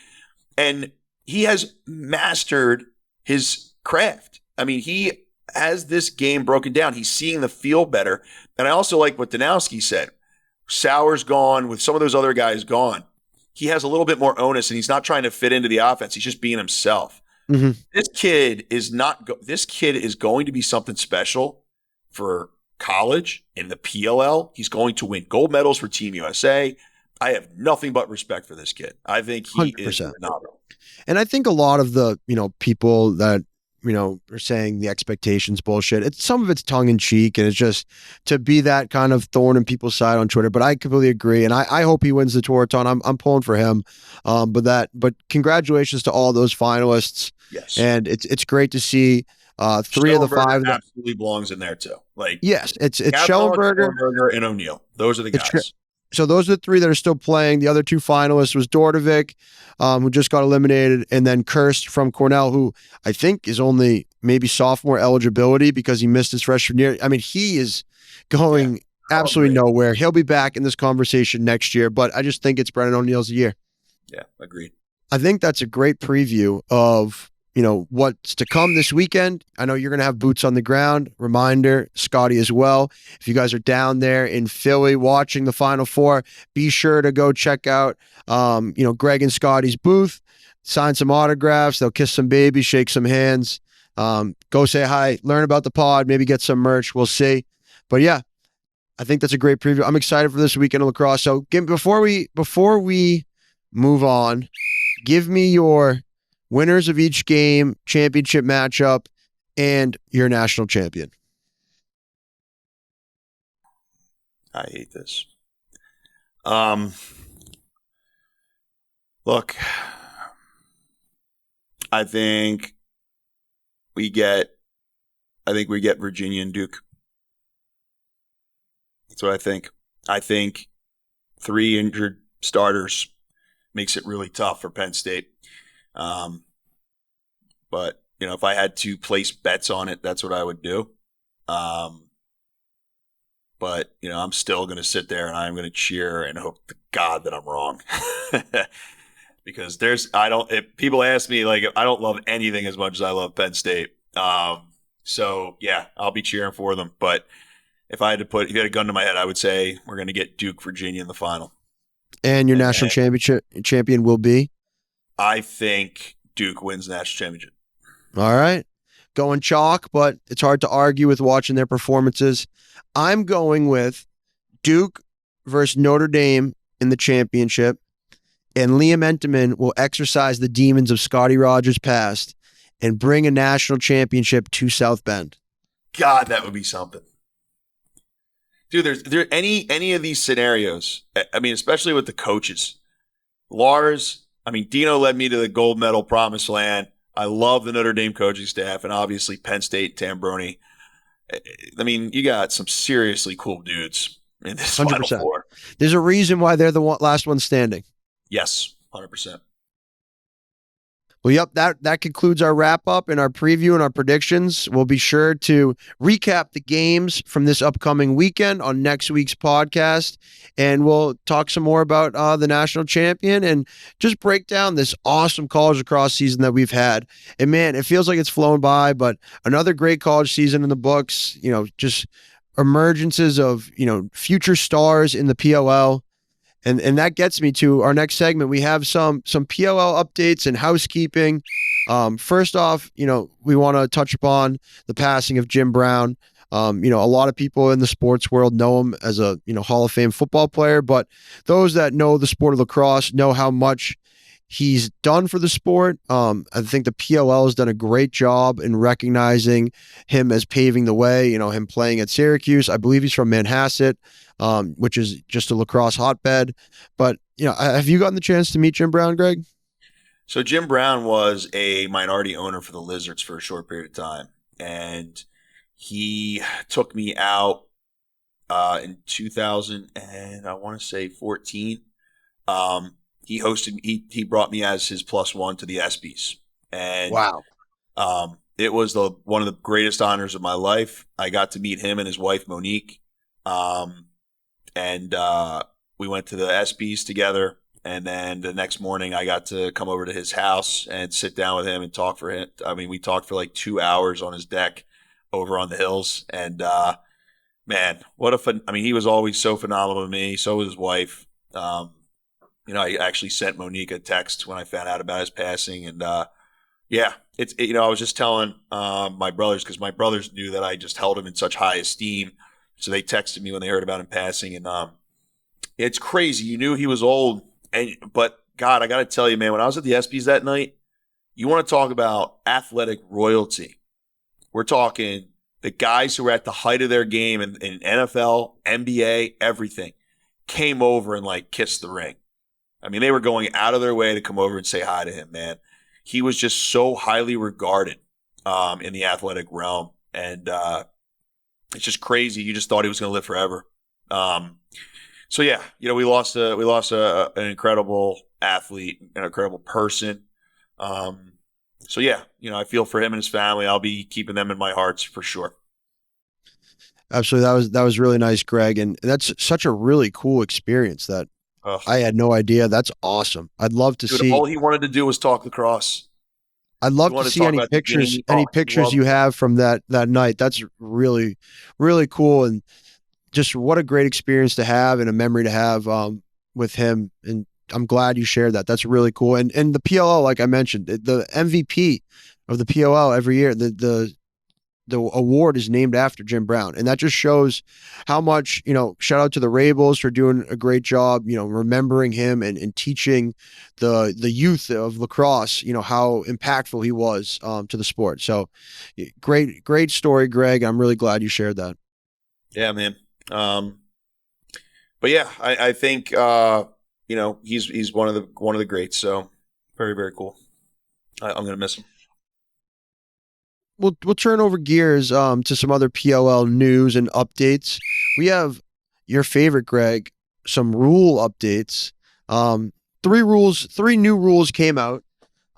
And he has mastered his craft. I mean, he has this game broken down. He's seeing the feel better. And I also like what Danowski said. Sauer's gone, with some of those other guys gone. He has a little bit more onus, and he's not trying to fit into the offense. He's just being himself. Mm-hmm. This kid is not. This kid is going to be something special for college in the PLL. He's going to win gold medals for Team USA. I have nothing but respect for this kid. I think he 100%. is phenomenal. And I think a lot of the, people that, are saying the expectations bullshit, some of it's tongue in cheek, and it's just to be that kind of thorn in people's side on Twitter. But I completely agree. And I hope he wins the Touraton. I'm pulling for him. But congratulations to all those finalists. Yes. And it's great to see three of the five that absolutely belongs in there too. Like, yes, it's Schellenberger and O'Neill. Those are the guys. So those are the three that are still playing. The other two finalists was Dordovic, who just got eliminated, and then Kirst from Cornell, who I think is only maybe sophomore eligibility because he missed his freshman year. I mean, he is going absolutely nowhere. He'll be back in this conversation next year, but I just think it's Brennan O'Neill's year. Yeah, agreed. I think that's a great preview of what's to come this weekend. I know you're going to have boots on the ground. Reminder, Scotty as well. If you guys are down there in Philly watching the Final Four, be sure to go check out, Greg and Scotty's booth, sign some autographs. They'll kiss some babies, shake some hands, go say hi, learn about the pod, maybe get some merch. We'll see. But yeah, I think that's a great preview. I'm excited for this weekend of lacrosse. So before we move on, give me your winners of each game, championship matchup, and your national champion. I hate this. Look, I think we get Virginia and Duke. That's what I think. I think 3 injured starters makes it really tough for Penn State. But if I had to place bets on it, that's what I would do. But I'm still going to sit there and I'm going to cheer and hope to God that I'm wrong. Because people ask me, like, I don't love anything as much as I love Penn State. So yeah, I'll be cheering for them. But if you had a gun to my head, I would say we're going to get Duke, Virginia in the final. And your national champion will be? I think Duke wins the national championship. All right. Going chalk, but it's hard to argue with watching their performances. I'm going with Duke versus Notre Dame in the championship, and Liam Entenmann will exercise the demons of Scotty Rogers' past and bring a national championship to South Bend. God, that would be something. Dude, there any of these scenarios, I mean, especially with the coaches. Lars, Dino led me to the gold medal promised land. I love the Notre Dame coaching staff, and obviously Penn State, Tambroni. I mean, you got some seriously cool dudes in this 100%. Final Four. There's a reason why they're the last one standing. Yes, 100%. Well, yep, that concludes our wrap-up and our preview and our predictions. We'll be sure to recap the games from this upcoming weekend on next week's podcast, and we'll talk some more about the national champion and just break down this awesome college lacrosse season that we've had. And, man, it feels like it's flown by, but another great college season in the books, just emergences of, future stars in the PLL. And that gets me to our next segment. We have some PLL updates and housekeeping. First off, we want to touch upon the passing of Jim Brown. A lot of people in the sports world know him as a Hall of Fame football player, but those that know the sport of lacrosse know how much he's done for the sport. I think the PLL has done a great job in recognizing him as paving the way. Him playing at Syracuse. I believe he's from Manhasset, which is just a lacrosse hotbed. But, have you gotten the chance to meet Jim Brown, Greg? So Jim Brown was a minority owner for the Lizards for a short period of time. And he took me out in 2000 and I want to say 14. he brought me as his plus one to the ESPYs. And Wow. it was one of the greatest honors of my life. I got to meet him and his wife, Monique. And we went to the ESPYs together. And then the next morning, I got to come over to his house and sit down with him and talk for him. I mean, we talked for like 2 hours on his deck over on the hills. And man, he was always so phenomenal to me. So was his wife. I actually sent Monique a text when I found out about his passing. And I was just telling my brothers, because my brothers knew that I just held him in such high esteem. So they texted me when they heard about him passing. And it's crazy. You knew he was old. But God, I got to tell you, man, when I was at the ESPYs that night, you want to talk about athletic royalty. We're talking the guys who were at the height of their game in NFL, NBA, everything, came over and like kissed the ring. I mean, they were going out of their way to come over and say hi to him, man. He was just so highly regarded in the athletic realm. And it's just crazy. You just thought he was going to live forever. So yeah, we lost an incredible athlete, an incredible person. So yeah, I feel for him and his family. I'll be keeping them in my hearts for sure. Absolutely. That was really nice, Greg. And that's such a really cool experience that Ugh. I had no idea. That's awesome. I'd love to Dude, see. all he wanted to do was talk lacrosse. I'd love to see any pictures you have from that night. That's really, really cool. And just what a great experience to have and a memory to have with him. And I'm glad you shared that. That's really cool. And the PLL, like I mentioned, the MVP of the PLL every year, the award is named after Jim Brown. And that just shows how much, shout out to the Rabels for doing a great job, remembering him and teaching the youth of lacrosse, how impactful he was to the sport. So great story, Greg. I'm really glad you shared that. Yeah, man. But yeah, I think he's one of the greats. So very, very cool. I'm gonna miss him. We'll turn over gears to some other PLL news and updates. We have your favorite, Greg, some rule updates. 3 new rules came out,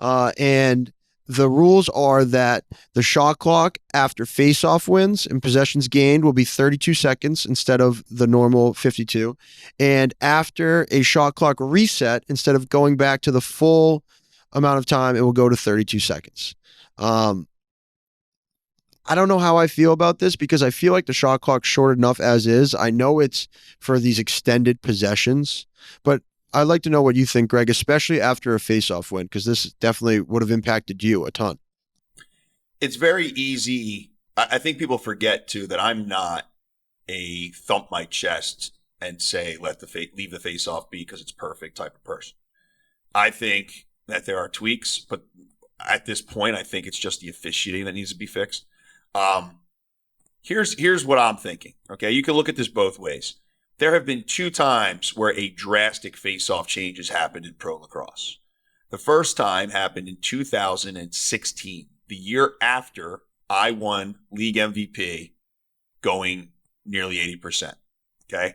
and the rules are that the shot clock after face-off wins and possessions gained will be 32 seconds instead of the normal 52. And after a shot clock reset, instead of going back to the full amount of time, it will go to 32 seconds. I don't know how I feel about this because I feel like the shot clock's short enough as is. I know it's for these extended possessions, but I'd like to know what you think, Greg, especially after a face-off win, because this definitely would have impacted you a ton. It's very easy. I think people forget too that I'm not a thump my chest and say leave the face-off be because it's perfect type of person. I think that there are tweaks, but at this point, I think it's just the officiating that needs to be fixed. Here's what I'm thinking. Okay, you can look at this both ways. There have been 2 times where a drastic face-off change has happened in pro lacrosse. The first time happened in 2016, the year after I won league MVP, going nearly 80%. Okay,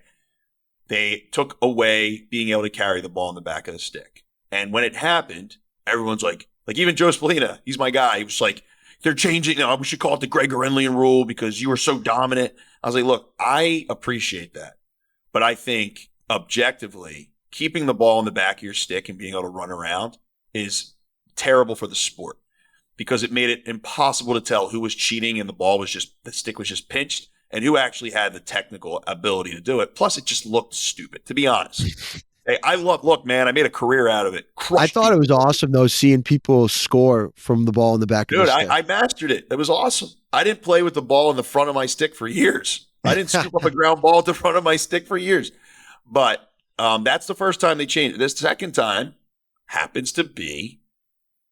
they took away being able to carry the ball in the back of the stick, and when it happened, everyone's like even Joe Spallina, he's my guy. He was like, they're changing. We should call it the Gregorian rule because you were so dominant. I was like, look, I appreciate that. But I think objectively, keeping the ball in the back of your stick and being able to run around is terrible for the sport because it made it impossible to tell who was cheating and the stick was just pinched and who actually had the technical ability to do it. Plus, it just looked stupid, to be honest. Hey, look, man, I made a career out of it. I thought it was awesome, though, seeing people score from the ball in the back of the stick. Dude, I mastered it. It was awesome. I didn't play with the ball in the front of my stick for years. I didn't scoop up a ground ball at the front of my stick for years. But that's the first time they changed it. This second time happens to be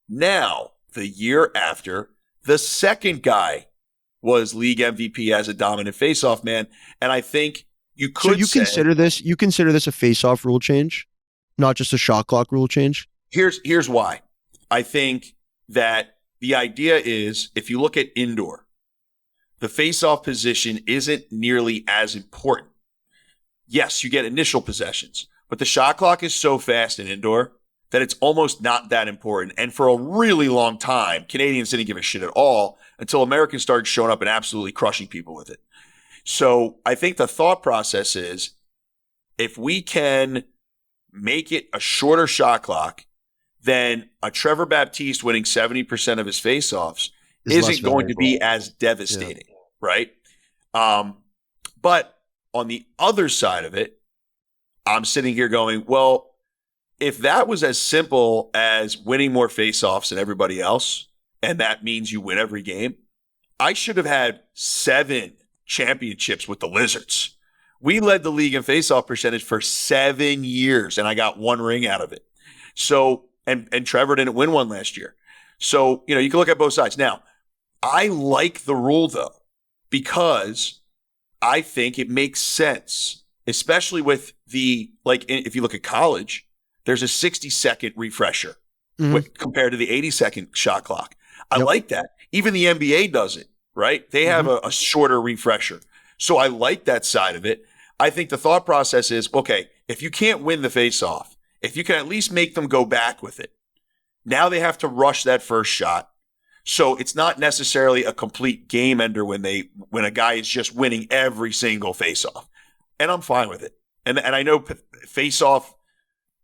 now, the year after the second guy was league MVP as a dominant faceoff man. And I think you could consider this a face-off rule change, not just a shot clock rule change? Here's why. I think that the idea is if you look at indoor, the face-off position isn't nearly as important. Yes, you get initial possessions, but the shot clock is so fast in indoor that it's almost not that important. And for a really long time, Canadians didn't give a shit at all until Americans started showing up and absolutely crushing people with it. So I think the thought process is if we can make it a shorter shot clock, then a Trevor Baptiste winning 70% of his faceoffs isn't going to be as devastating, right? But on the other side of it, I'm sitting here going, well, if that was as simple as winning more faceoffs than everybody else, and that means you win every game, I should have had 7 championships with the Lizards. We led the league in faceoff percentage for 7 years, and I got 1 ring out of it. So, and Trevor didn't win one last year. So, you can look at both sides. Now, I like the rule, though, because I think it makes sense, especially with if you look at college, there's a 60-second refresher compared to the 80-second shot clock. I like that. Even the NBA does it, right? They have a shorter refresher. So I like that side of it. I think the thought process is, okay, if you can't win the face-off, if you can at least make them go back with it, now they have to rush that first shot. So it's not necessarily a complete game ender when a guy is just winning every single face-off. And I'm fine with it. And I know face-off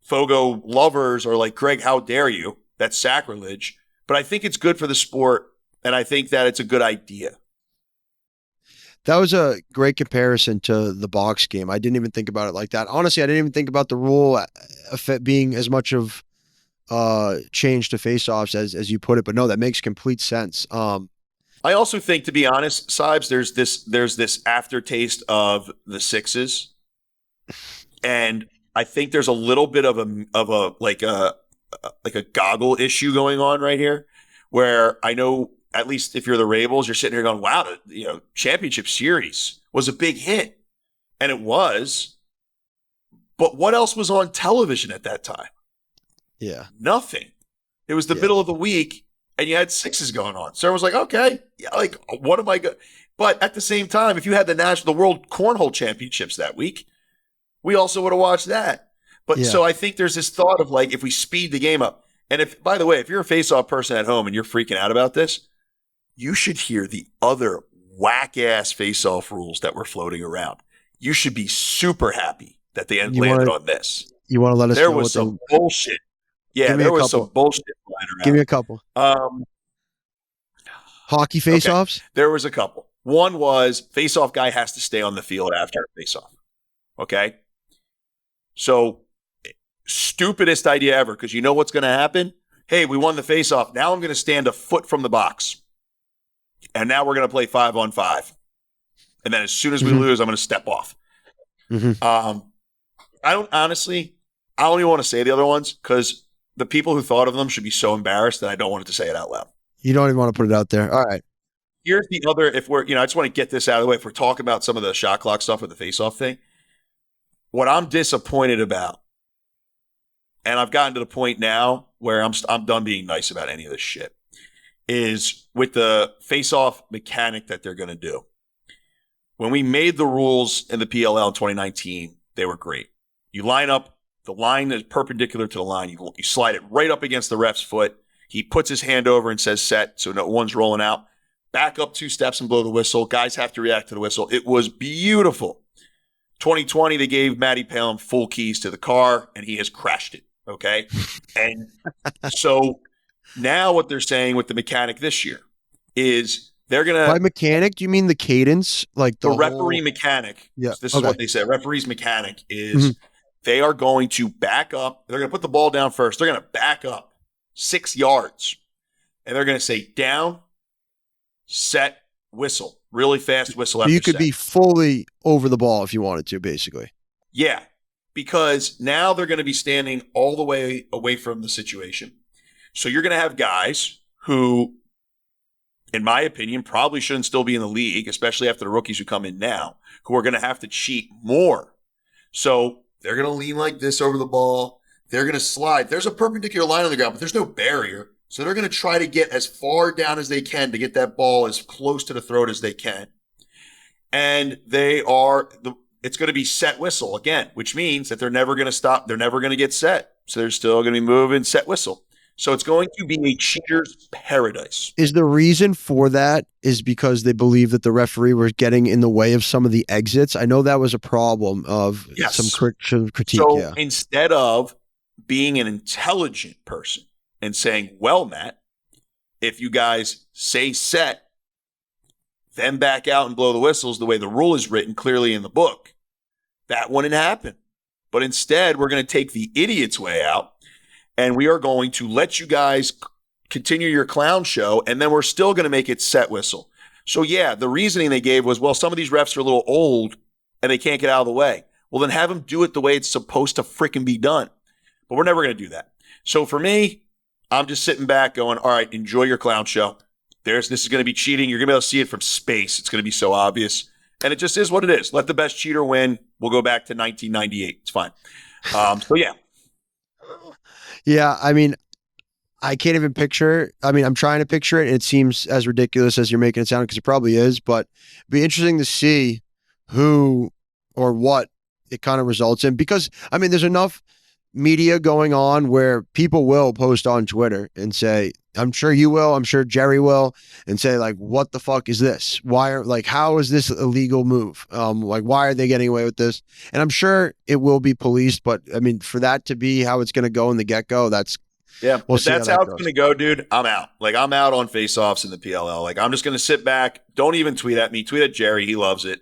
Fogo lovers are like, Greg, how dare you? That's sacrilege. But I think it's good for the sport, and I think that it's a good idea. That was a great comparison to the box game. I didn't even think about it like that. Honestly, I didn't even think about the rule being as much of change to face-offs as you put it. But no, that makes complete sense. I also think, to be honest, Sibes, there's this aftertaste of the sixes, and I think there's a little bit of a goggle issue going on right here, where I know, at least if you're the Ravens, you're sitting here going, wow, the championship series was a big hit. And it was. But what else was on television at that time? Yeah. Nothing. It was the middle of the week, and you had sixes going on. So everyone's like, okay, what am I going? But at the same time, if you had the World Cornhole Championships that week, we also would have watched that. But so I think there's this thought of if we speed the game up. And by the way, if you're a face-off person at home and you're freaking out about this, you should hear the other whack-ass face-off rules that were floating around. You should be super happy that they landed on this. You want to let us know? There was some bullshit. Yeah, there was some bullshit flying around. Give me a couple. Hockey face-offs? Okay. There was a couple. One was face-off guy has to stay on the field after a face-off. Okay? So, stupidest idea ever, because you know what's going to happen? Hey, we won the face-off. Now I'm going to stand a foot from the box. And now we're going to play 5-on-5. And then as soon as we lose, I'm going to step off. I don't even want to say the other ones, because the people who thought of them should be so embarrassed that I don't want it to say it out loud. You don't even want to put it out there. All right. Here's the other, I just want to get this out of the way. If we're talking about some of the shot clock stuff with the face-off thing, what I'm disappointed about, and I've gotten to the point now where I'm done being nice about any of this shit, is with the face-off mechanic that they're going to do. When we made the rules in the PLL in 2019, they were great. You line up, the line is perpendicular to the line. You slide it right up against the ref's foot. He puts his hand over and says set, so no one's rolling out. Back up 2 steps and blow the whistle. Guys have to react to the whistle. It was beautiful. 2020, they gave Matty Palin full keys to the car, and he has crashed it, okay? And so now what they're saying with the mechanic this year is they're going to... By mechanic, do you mean the cadence? Like the referee mechanic. Yeah. This is what they said. Referee's mechanic is they are going to back up. They're going to put the ball down first. They're going to back up 6 yards. And they're going to say down, set, whistle. Really fast whistle after you could set. be fully over the ball if you wanted to, basically. Yeah, because now they're going to be standing all the way away from the situation. So you're going to have guys who, in my opinion, probably shouldn't still be in the league, especially after the rookies who come in now, who are going to have to cheat more. So they're going to lean like this over the ball. They're going to slide. There's a perpendicular line on the ground, but there's no barrier. So they're going to try to get as far down as they can to get that ball as close to the throat as they can. And they are it's going to be set whistle again, which means that they're never going to stop. They're never going to get set. So they're still going to be moving set whistle. So it's going to be a cheater's paradise. Is the reason for that is because they believe that the referee was getting in the way of some of the exits? I know that was a problem of some Yes. critique. So Yeah. instead of being an intelligent person and saying, well, Matt, if you guys say set, then back out and blow the whistles the way the rule is written clearly in the book, that wouldn't happen. But instead, we're going to take the idiot's way out, and we are going to let you guys continue your clown show, and then we're still going to make it set whistle. So, yeah, the reasoning they gave was, well, some of these refs are a little old, and they can't get out of the way. Well, then have them do it the way it's supposed to freaking be done. But we're never going to do that. So for me, I'm just sitting back going, all right, enjoy your clown show. This is going to be cheating. You're going to be able to see it from space. It's going to be so obvious. And it just is what it is. Let the best cheater win. We'll go back to 1998. It's fine. So, yeah. Yeah, I mean, I can't even picture. I mean, I'm trying to picture it. And it seems as ridiculous as you're making it sound because it probably is. But it'd be interesting to see who or what it kind of results in. Because, I mean, there's enough media going on where people will post on Twitter and say, I'm sure you will, I'm sure Jerry will, and say, like, what the fuck is this? How is this a legal move? Why are they getting away with this? And I'm sure it will be policed, but I mean, for that to be how it's going to go in the get-go, we'll if that's how it's going to go, dude, I'm out. Like, I'm out on face-offs in the PLL. Like, I'm just going to sit back. Don't even tweet at me. Tweet at Jerry. He loves it.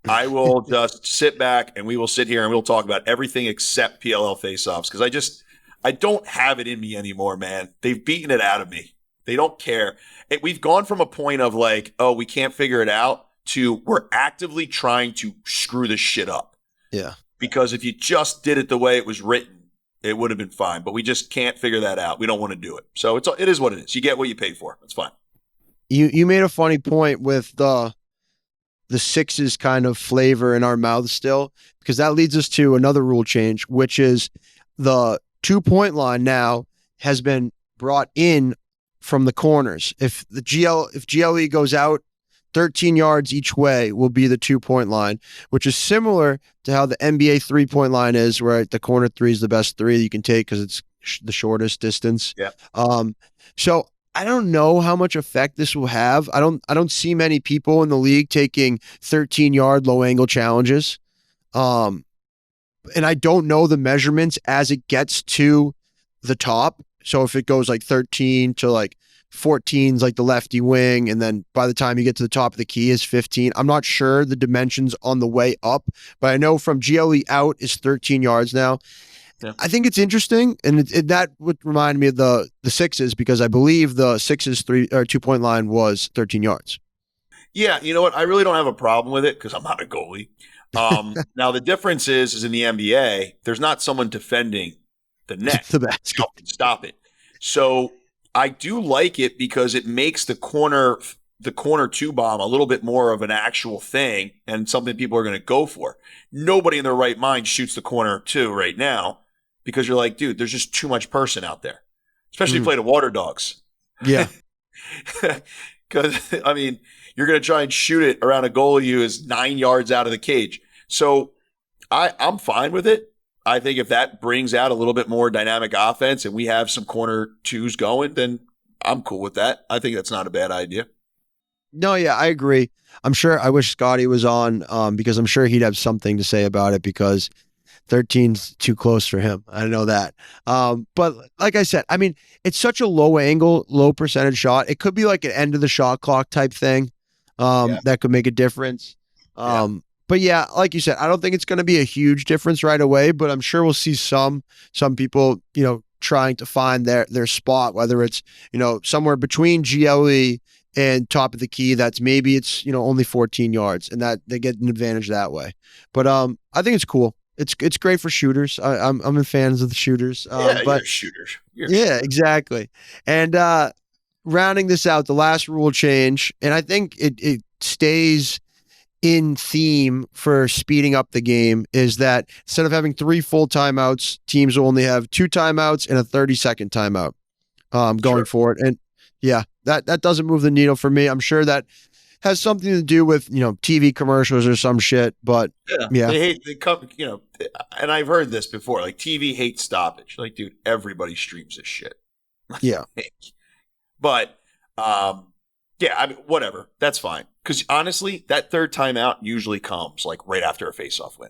I will just sit back and we will sit here and we'll talk about everything except PLL face-offs because I don't have it in me anymore, man. They've beaten it out of me. They don't care. We've gone from a point of like, oh, we can't figure it out to we're actively trying to screw this shit up. Yeah. Because if you just did it the way it was written, it would have been fine. But we just can't figure that out. We don't want to do it. So it is what it is. You get what you pay for. It's fine. You made a funny point with the sixes kind of flavor in our mouths still, because that leads us to another rule change, which is the 2-point line now has been brought in from the corners. If GLE goes out 13 yards each way will be the 2-point line, which is similar to how the NBA 3-point line is, where the corner three is the best three you can take because it's the shortest distance. Yeah. So I don't know how much effect this will have. I don't see many people in the league taking 13-yard low angle challenges. And I don't know the measurements as it gets to the top. So if it goes like 13 to like 14's like the lefty wing, and then by the time you get to the top of the key is 15. I'm not sure the dimensions on the way up, but I know from GLE out is 13 yards now. Yeah. I think it's interesting, and that would remind me of the sixes, because I believe the sixes 2-point line was 13 yards. Yeah, you know what? I really don't have a problem with it because I'm not a goalie. Now the difference is in the NBA, there's not someone defending the net. The basket. Stop it. So I do like it because it makes the corner two bomb a little bit more of an actual thing and something people are going to go for. Nobody in their right mind shoots the corner two right now because you're like, dude, there's just too much person out there, especially if you play the water dogs. Yeah. Because, I mean, you're going to try and shoot it around a goalie who is 9 yards out of the cage. So I'm fine with it. I think if that brings out a little bit more dynamic offense and we have some corner twos going, then I'm cool with that. I think that's not a bad idea. No, yeah, I agree. I'm sure I wish Scotty was on because I'm sure he'd have something to say about it, because 13's too close for him. I know that. But like I said, I mean, it's such a low angle, low percentage shot. It could be like an end of the shot clock type thing that could make a difference. But yeah, like you said, I don't think it's going to be a huge difference right away, but I'm sure we'll see some people, trying to find their spot, whether it's, somewhere between GLE and top of the key. That's maybe it's, only 14 yards, and that they get an advantage that way. But I think it's cool. It's great for shooters. I'm a fan of the shooters. You're shooters. Yeah, exactly. And rounding this out, the last rule change, and I think it stays in theme for speeding up the game, is that instead of having 3 full timeouts, teams will only have 2 timeouts and a 30-second timeout going forward. And yeah, that doesn't move the needle for me. I'm sure that has something to do with, TV commercials or some shit. But Yeah, yeah, they come, and I've heard this before. Like TV hates stoppage. Like, dude, everybody streams this shit. yeah, But yeah, I mean, whatever. That's fine. Because honestly, that third timeout usually comes like right after a faceoff win.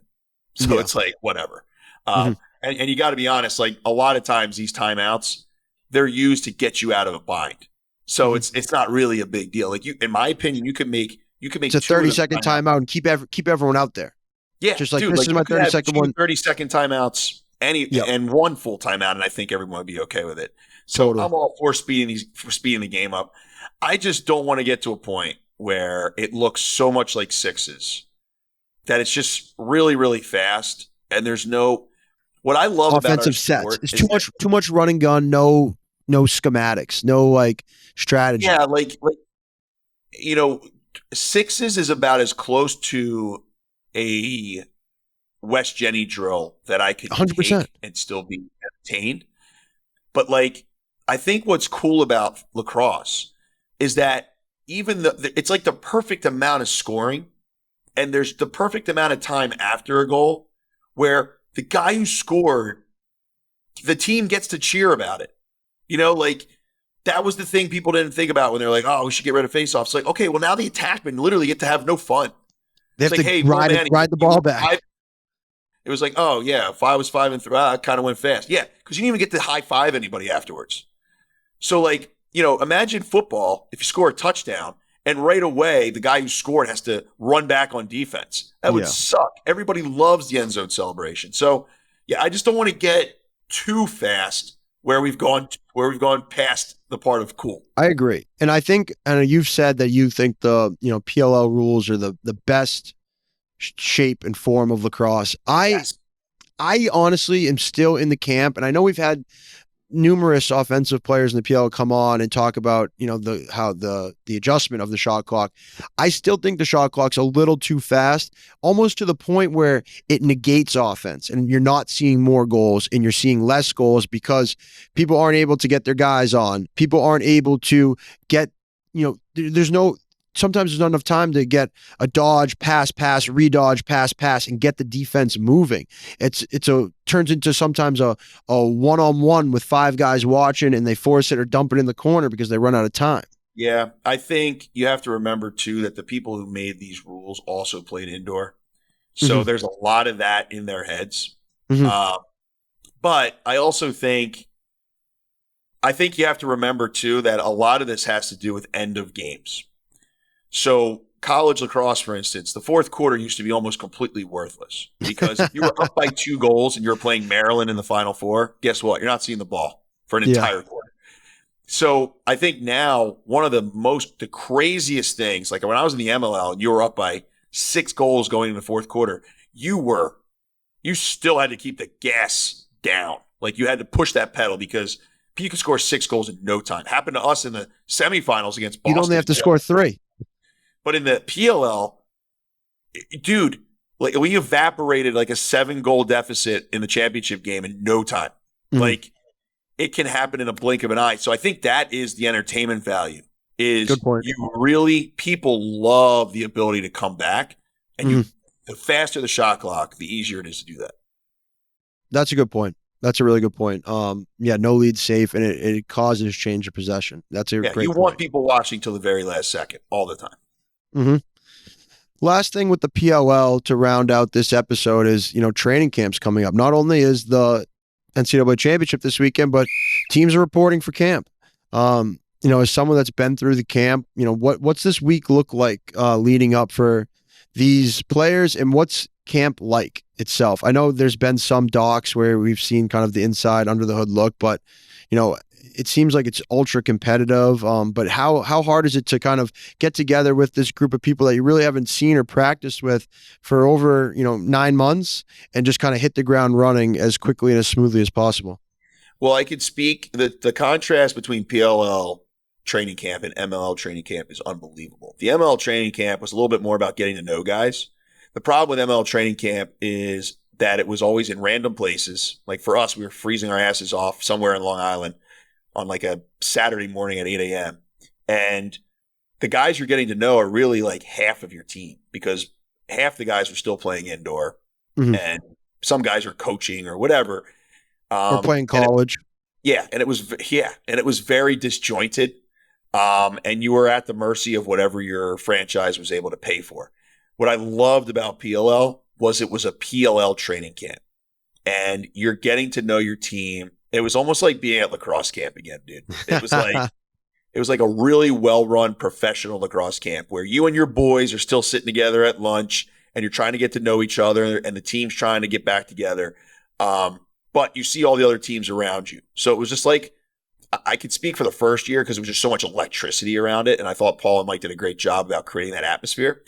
So yeah. it's like whatever. Hmm. And you got to be honest. Like a lot of times, these timeouts they're used to get you out of a bind. So Hmm. it's not really a big deal. Like in my opinion, you could make It's a two of 30 them second timeouts. timeout and keep everyone out there. Yeah, Just like, dude, this like is you my could 30 have second two one. 30-second timeouts Yep, and one full timeout, and I think everyone would be okay with it. So totally. I'm all for speeding the game up. I just don't want to get to a point where it looks so much like sixes that it's just really, really fast. And there's no what I love about our Offensive sets. sport It's is that too much running gun, no schematics, no like strategy. yeah, like you know, sixes is about as close to a West Jenny drill that I could 100%. take and still be entertained. But like, I think what's cool about lacrosse is that even it's like the perfect amount of scoring, and there's the perfect amount of time after a goal where the guy who scored, the team gets to cheer about it. Like that was the thing people didn't think about when they're like, "Oh, we should get rid of faceoffs." It's like, okay, well now the attackmen literally get to have no fun. They It's have like, to hey, Will ride it, Manning, ride the you ball were five. back. It was like, oh yeah, if I was 5-3, I kind of went fast. Yeah, because you didn't even get to high five anybody afterwards. So like, imagine football if you score a touchdown and right away the guy who scored has to run back on defense. That would Yeah, suck. Everybody loves the end zone celebration. So yeah, I just don't want to get too fast where we've gone past the part of cool. I agree. And I think, and you've said that you think the, PLL rules are the best shape and form of lacrosse. Yes. I honestly am still in the camp, and I know we've had numerous offensive players in the PL come on and talk about, the adjustment of the shot clock. I still think the shot clock's a little too fast, almost to the point where it negates offense, and you're not seeing more goals and you're seeing less goals because people aren't able to get their guys on. People aren't able to get, there's no. Sometimes there's not enough time to get a dodge, pass, redodge, pass, and get the defense moving. Turns into sometimes a one-on-one with five guys watching, and they force it or dump it in the corner because they run out of time. Yeah, I think you have to remember too that the people who made these rules also played indoor. So Mm-hmm. there's a lot of that in their heads. Mm-hmm. Uh, but I think you have to remember too that a lot of this has to do with end of games. So college lacrosse, for instance, the fourth quarter used to be almost completely worthless because if you were up by 2 goals and you were playing Maryland in the Final Four, guess what? You're not seeing the ball for an Yeah. entire quarter. So I think now one of the craziest things, like when I was in the MLL and you were up by 6 goals going in the fourth quarter, you still had to keep the gas down. Like you had to push that pedal because you could score 6 goals in no time. Happened to us in the semifinals against You'd only Boston. have to score 3. But in the PLL, dude, like we evaporated like a 7-goal deficit in the championship game in no time. Mm-hmm. Like it can happen in a blink of an eye. So I think that is the entertainment value. Good point. People love the ability to come back, and Mm-hmm. the faster the shot clock, the easier it is to do that. That's a good point. That's a really good point. Yeah, no lead safe, and it causes change of possession. That's a Yeah, you great want point. people watching till the very last second all the time. Mm-hmm. Last thing with the PLL to round out this episode is, training camps coming up. Not only is the NCAA championship this weekend, but teams are reporting for camp. As someone that's been through the camp, what's this week look like leading up for these players, and what's camp like itself? I know there's been some docs where we've seen kind of the inside under the hood look, but it seems like it's ultra competitive. But how hard is it to kind of get together with this group of people that you really haven't seen or practiced with for over 9 months and just kind of hit the ground running as quickly and as smoothly as possible? Well, I could speak the contrast between PLL training camp and MLL training camp is unbelievable. The MLL training camp was a little bit more about getting to know guys. The problem with MLL training camp is that it was always in random places. Like for us, we were freezing our asses off somewhere in Long Island on like a Saturday morning at 8 a.m. And the guys you're getting to know are really like half of your team because half the guys are still playing indoor Mhm. and some guys are coaching or whatever. Or playing And college. it was very disjointed. And you were at the mercy of whatever your franchise was able to pay for. What I loved about PLL was it was a PLL training camp and you're getting to know your team. It was almost like being at lacrosse camp again, dude. It was like a really well-run professional lacrosse camp where you and your boys are still sitting together at lunch and you're trying to get to know each other and the team's trying to get back together. But you see all the other teams around you. So it was just like, I could speak for the first year because there was just so much electricity around it. And I thought Paul and Mike did a great job about creating that atmosphere.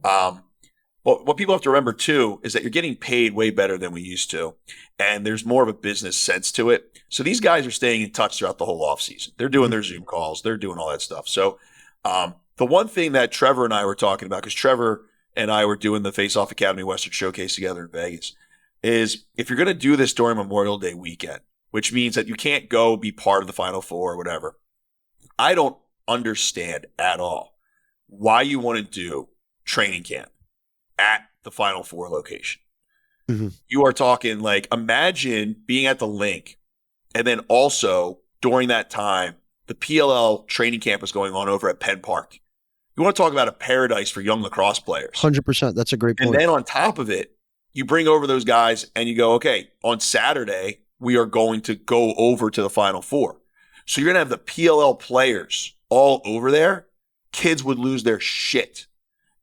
But what people have to remember too is that you're getting paid way better than we used to. And there's more of a business sense to it. So these guys are staying in touch throughout the whole offseason. They're doing their Zoom calls. They're doing all that stuff. So the one thing that Trevor and I were talking about, because Trevor and I were doing the Face Off Academy Western Showcase together in Vegas, is if you're going to do this during Memorial Day weekend, which means that you can't go be part of the Final Four or whatever, I don't understand at all why you want to do training camp at the Final Four location. Mm-hmm. You are talking like, imagine being at the link and then also during that time, the PLL training camp is going on over at Penn Park. You want to talk about a paradise for young lacrosse players. 100%. That's a great point. And then on top of it, you bring over those guys and you go, okay, on Saturday, we are going to go over to the Final Four. So you're going to have the PLL players all over there. Kids would lose their shit.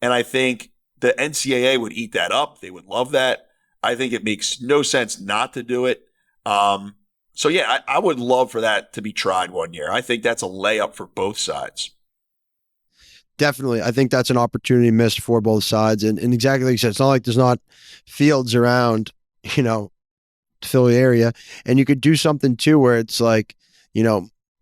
And I think the NCAA would eat that up. They would love that. I think it makes no sense not to do it. So yeah, I would love for that to be tried one year. I think that's a layup for both sides. Definitely. I think that's an opportunity missed for both sides. And exactly like you said, it's not like there's not fields around, Philly area. And you could do something too where it's like,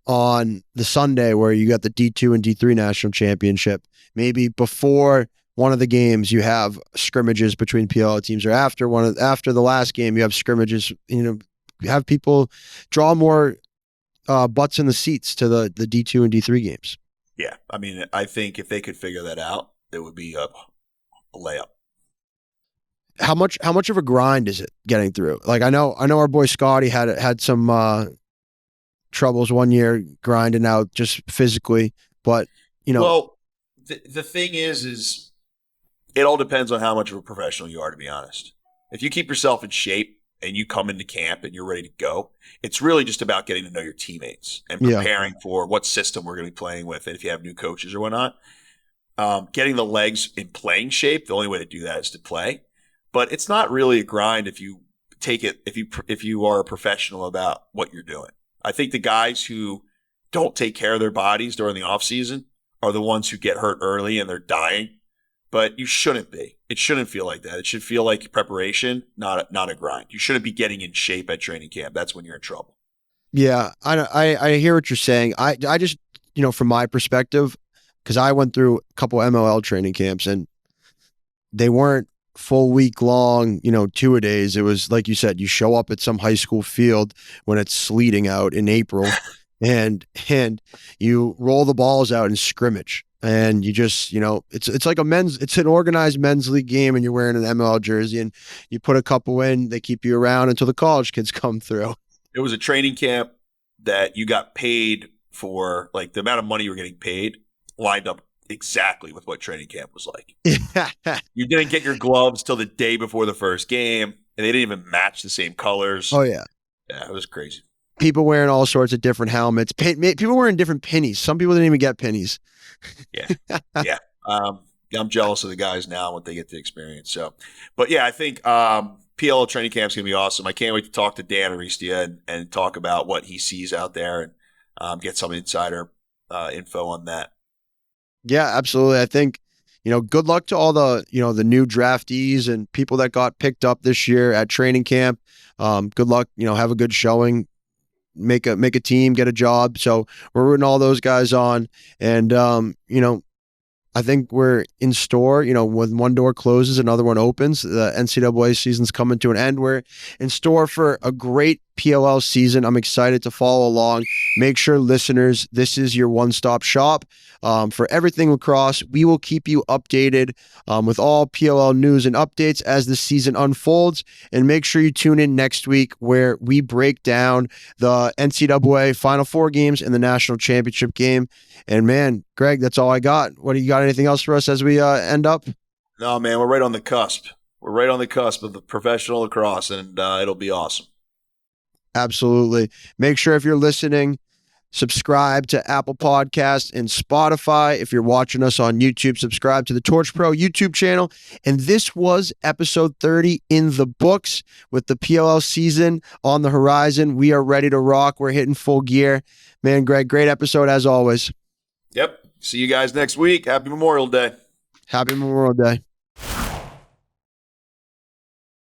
on the Sunday where you got the D2 and D3 national championship, maybe before one of the games you have scrimmages between PLL teams, or after the last game you have scrimmages, have people draw more butts in the seats to the D2 and D3 games. Yeah. I mean, I think if they could figure that out, it would be a layup. How much of a grind is it getting through? Like I know our boy Scotty had some troubles one year grinding out just physically, but Well, the thing is it all depends on how much of a professional you are, to be honest. If you keep yourself in shape and you come into camp and you're ready to go, it's really just about getting to know your teammates and preparing for what system we're going to be playing with. And if you have new coaches or whatnot, getting the legs in playing shape, the only way to do that is to play. But it's not really a grind if you take it, if you are a professional about what you're doing. I think the guys who don't take care of their bodies during the off season are the ones who get hurt early and they're dying. But you shouldn't be. It shouldn't feel like that. It should feel like preparation, not a grind. You shouldn't be getting in shape at training camp. That's when you're in trouble. Yeah, I hear what you're saying. I just, from my perspective, because I went through a couple MLL training camps and they weren't full week long, 2-a-days. It was like you said, you show up at some high school field when it's sleeting out in April and you roll the balls out in scrimmage. And you just, it's like it's an organized men's league game and you're wearing an MLL jersey and you put a couple in, they keep you around until the college kids come through. It was a training camp that you got paid for, like the amount of money you were getting paid lined up exactly with what training camp was like. You didn't get your gloves till the day before the first game and they didn't even match the same colors. Oh yeah. Yeah, it was crazy. People wearing all sorts of different helmets, people wearing different pennies. Some people didn't even get pennies. Yeah. I'm jealous of the guys now what they get to experience. So, but yeah, I think PLL training camp's gonna be awesome. I can't wait to talk to Dan Aristia and talk about what he sees out there and get some insider info on that. Yeah, absolutely. I think good luck to all the the new draftees and people that got picked up this year at training camp. Good luck. Have a good showing. Make a team, get a job. So we're rooting all those guys on. And, I think we're in store, when one door closes, another one opens. The NCAA season's coming to an end. We're in store for a great PLL season. I'm excited to follow along. Make sure, listeners, this is your one-stop shop for everything lacrosse. We will keep you updated with all PLL news and updates as the season unfolds. And make sure you tune in next week where we break down the NCAA Final Four games and the national championship game. And man, Greg, that's all I got. What do you got? Anything else for us as we end up? No, man, we're right on the cusp. We're right on the cusp of the professional lacrosse, and it'll be awesome. Absolutely. Make sure if you're listening, subscribe to Apple Podcasts and Spotify. If you're watching us on YouTube, subscribe to the TorchPro YouTube channel. And this was episode 30 in the books with the PLL season on the horizon. We are ready to rock. We're hitting full gear. Man, Greg, great episode as always. Yep. See you guys next week. Happy Memorial Day. Happy Memorial Day.